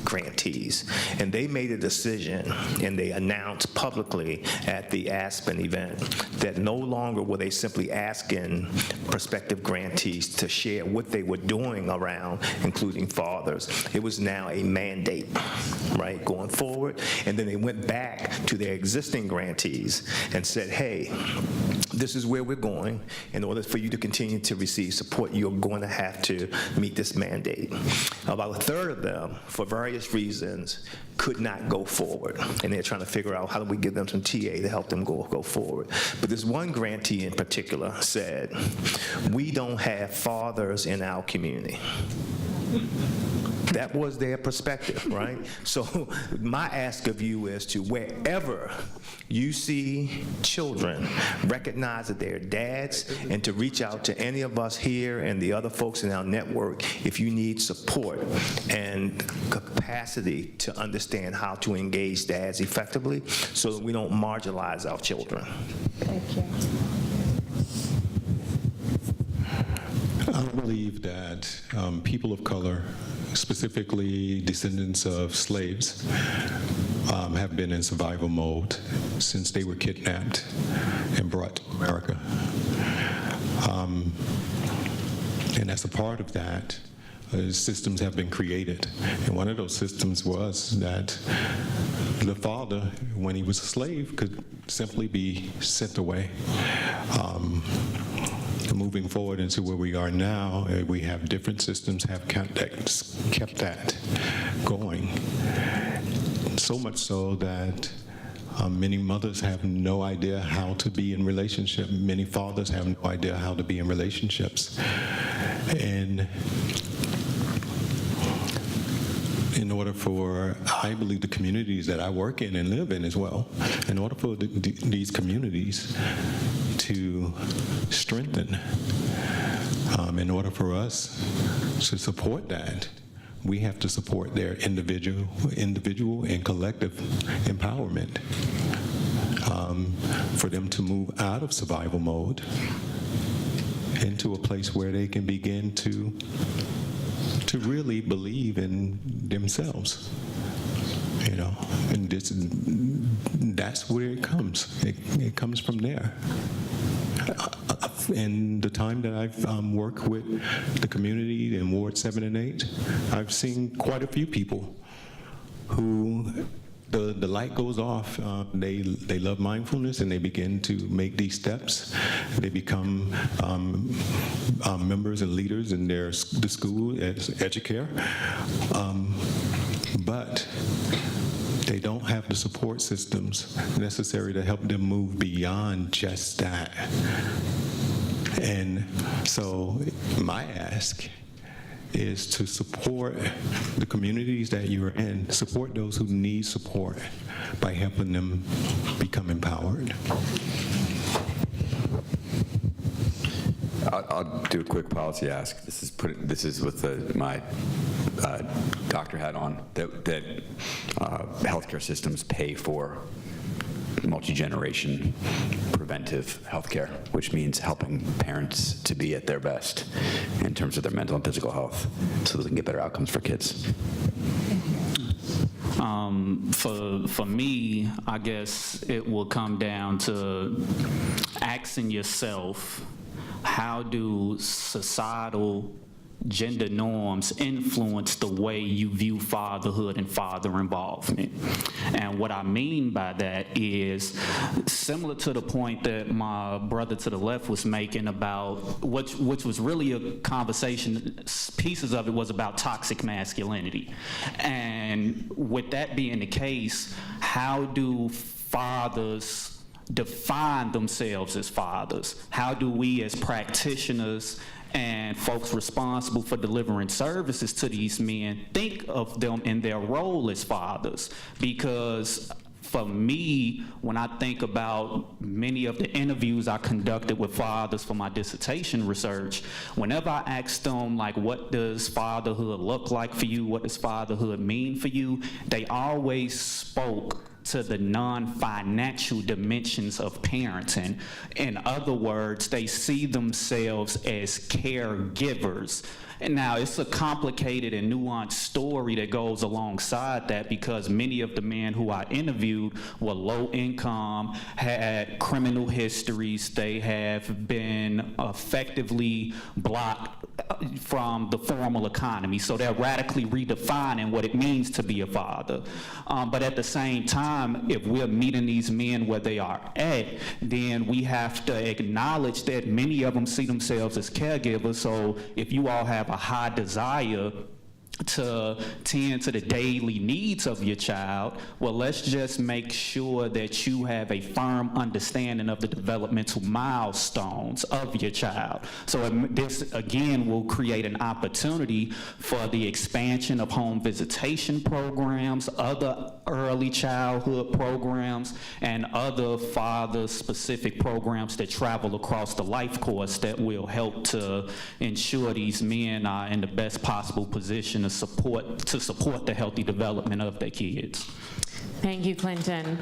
grantees, and they made a decision, and they announced publicly at the Aspen event that no longer were they simply asking prospective grantees to share what they were doing around including fathers. It was now a mandate, right, going forward. And then they went back to their existing grantees and said, hey, this is where we're going. In order for you to continue to receive support, you're going to have to meet this mandate. About a third of them, for various reasons, could not go forward. And they're trying to figure out how do we give them some TA to help them go forward. But this one grantee in particular said, we don't have fathers in our community. That was their perspective, right? So my ask of you is to wherever you see children, recognize that they're dads, and to reach out to any of us here and the other folks in our network if you need support and capacity to understand how to engage dads effectively so that we don't marginalize our children. Thank you. I believe that people of color, specifically descendants of slaves, have been in survival mode since they were kidnapped and brought to America. And as a part of that, systems have been created. And one of those systems was that the father, when he was a slave, could simply be sent away. Moving forward into where we are now, we have different systems have kept that going. So much so that many mothers have no idea how to be in relationship. Many fathers have no idea how to be in relationships. And in order for, I believe, the communities that I work in and live in as well, in order for these communities to strengthen, in order for us to support that, we have to support their individual and collective empowerment, for them to move out of survival mode into a place where they can begin to really believe in themselves, you know, and that's where it comes. It comes from there. In the time that I've worked with the community in Ward 7 and 8, I've seen quite a few people who the light goes off. They love mindfulness and they begin to make these steps. They become members and leaders in the school as Educare. but they don't have the support systems necessary to help them move beyond just that. And so my ask is to support the communities that you're in, support those who need support by helping them become empowered. I'll do a quick policy ask. This is with my doctor hat on, that healthcare systems pay for multi-generation preventive healthcare, which means helping parents to be at their best in terms of their mental and physical health so they can get better outcomes for kids. For me, I guess it will come down to asking yourself, how do societal gender norms influence the way you view fatherhood and father involvement? And what I mean by that is similar to the point that my brother to the left was making about, which was really a conversation, pieces of it was about toxic masculinity. And with that being the case, how do fathers define themselves as fathers? How do we as practitioners and folks responsible for delivering services to these men think of them in their role as fathers? Because for me, when I think about many of the interviews I conducted with fathers for my dissertation research, whenever I asked them, like, what does fatherhood look like for you? What does fatherhood mean for you? They always spoke to the non-financial dimensions of parenting. In other words, they see themselves as caregivers. And now it's a complicated and nuanced story that goes alongside that, because many of the men who I interviewed were low income, had criminal histories, they have been effectively blocked from the formal economy. So they're radically redefining what it means to be a father. But at the same time, if we're meeting these men where they are at, then we have to acknowledge that many of them see themselves as caregivers. So if you all have a high desire to tend to the daily needs of your child, well, let's just make sure that you have a firm understanding of the developmental milestones of your child. So this, again, will create an opportunity for the expansion of home visitation programs, other early childhood programs, and other father-specific programs that travel across the life course that will help to ensure these men are in the best possible position to support the healthy development of their kids. Thank you, Clinton.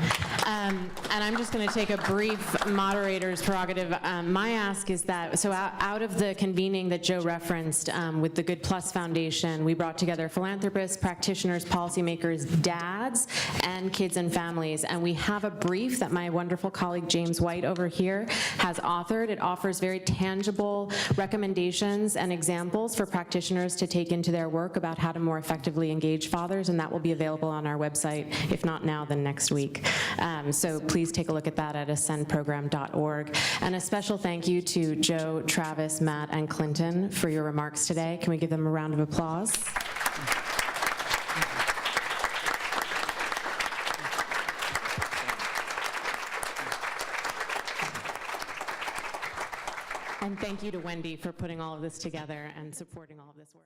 And I'm just going to take a brief moderator's prerogative. My ask is that, so out of the convening that Joe referenced with the Good Plus Foundation, we brought together philanthropists, practitioners, policymakers, dads, and kids and families. And we have a brief that my wonderful colleague James White over here has authored. It offers very tangible recommendations and examples for practitioners to take into their work about how to more effectively engage fathers, and that will be available on our website, if not now, then next week. So please take a look at that at ascendprogram.org. And a special thank you to Joe, Travis, Matt, and Clinton for your remarks today. Can we give them a round of applause? And thank you to Wendy for putting all of this together and supporting all of this work.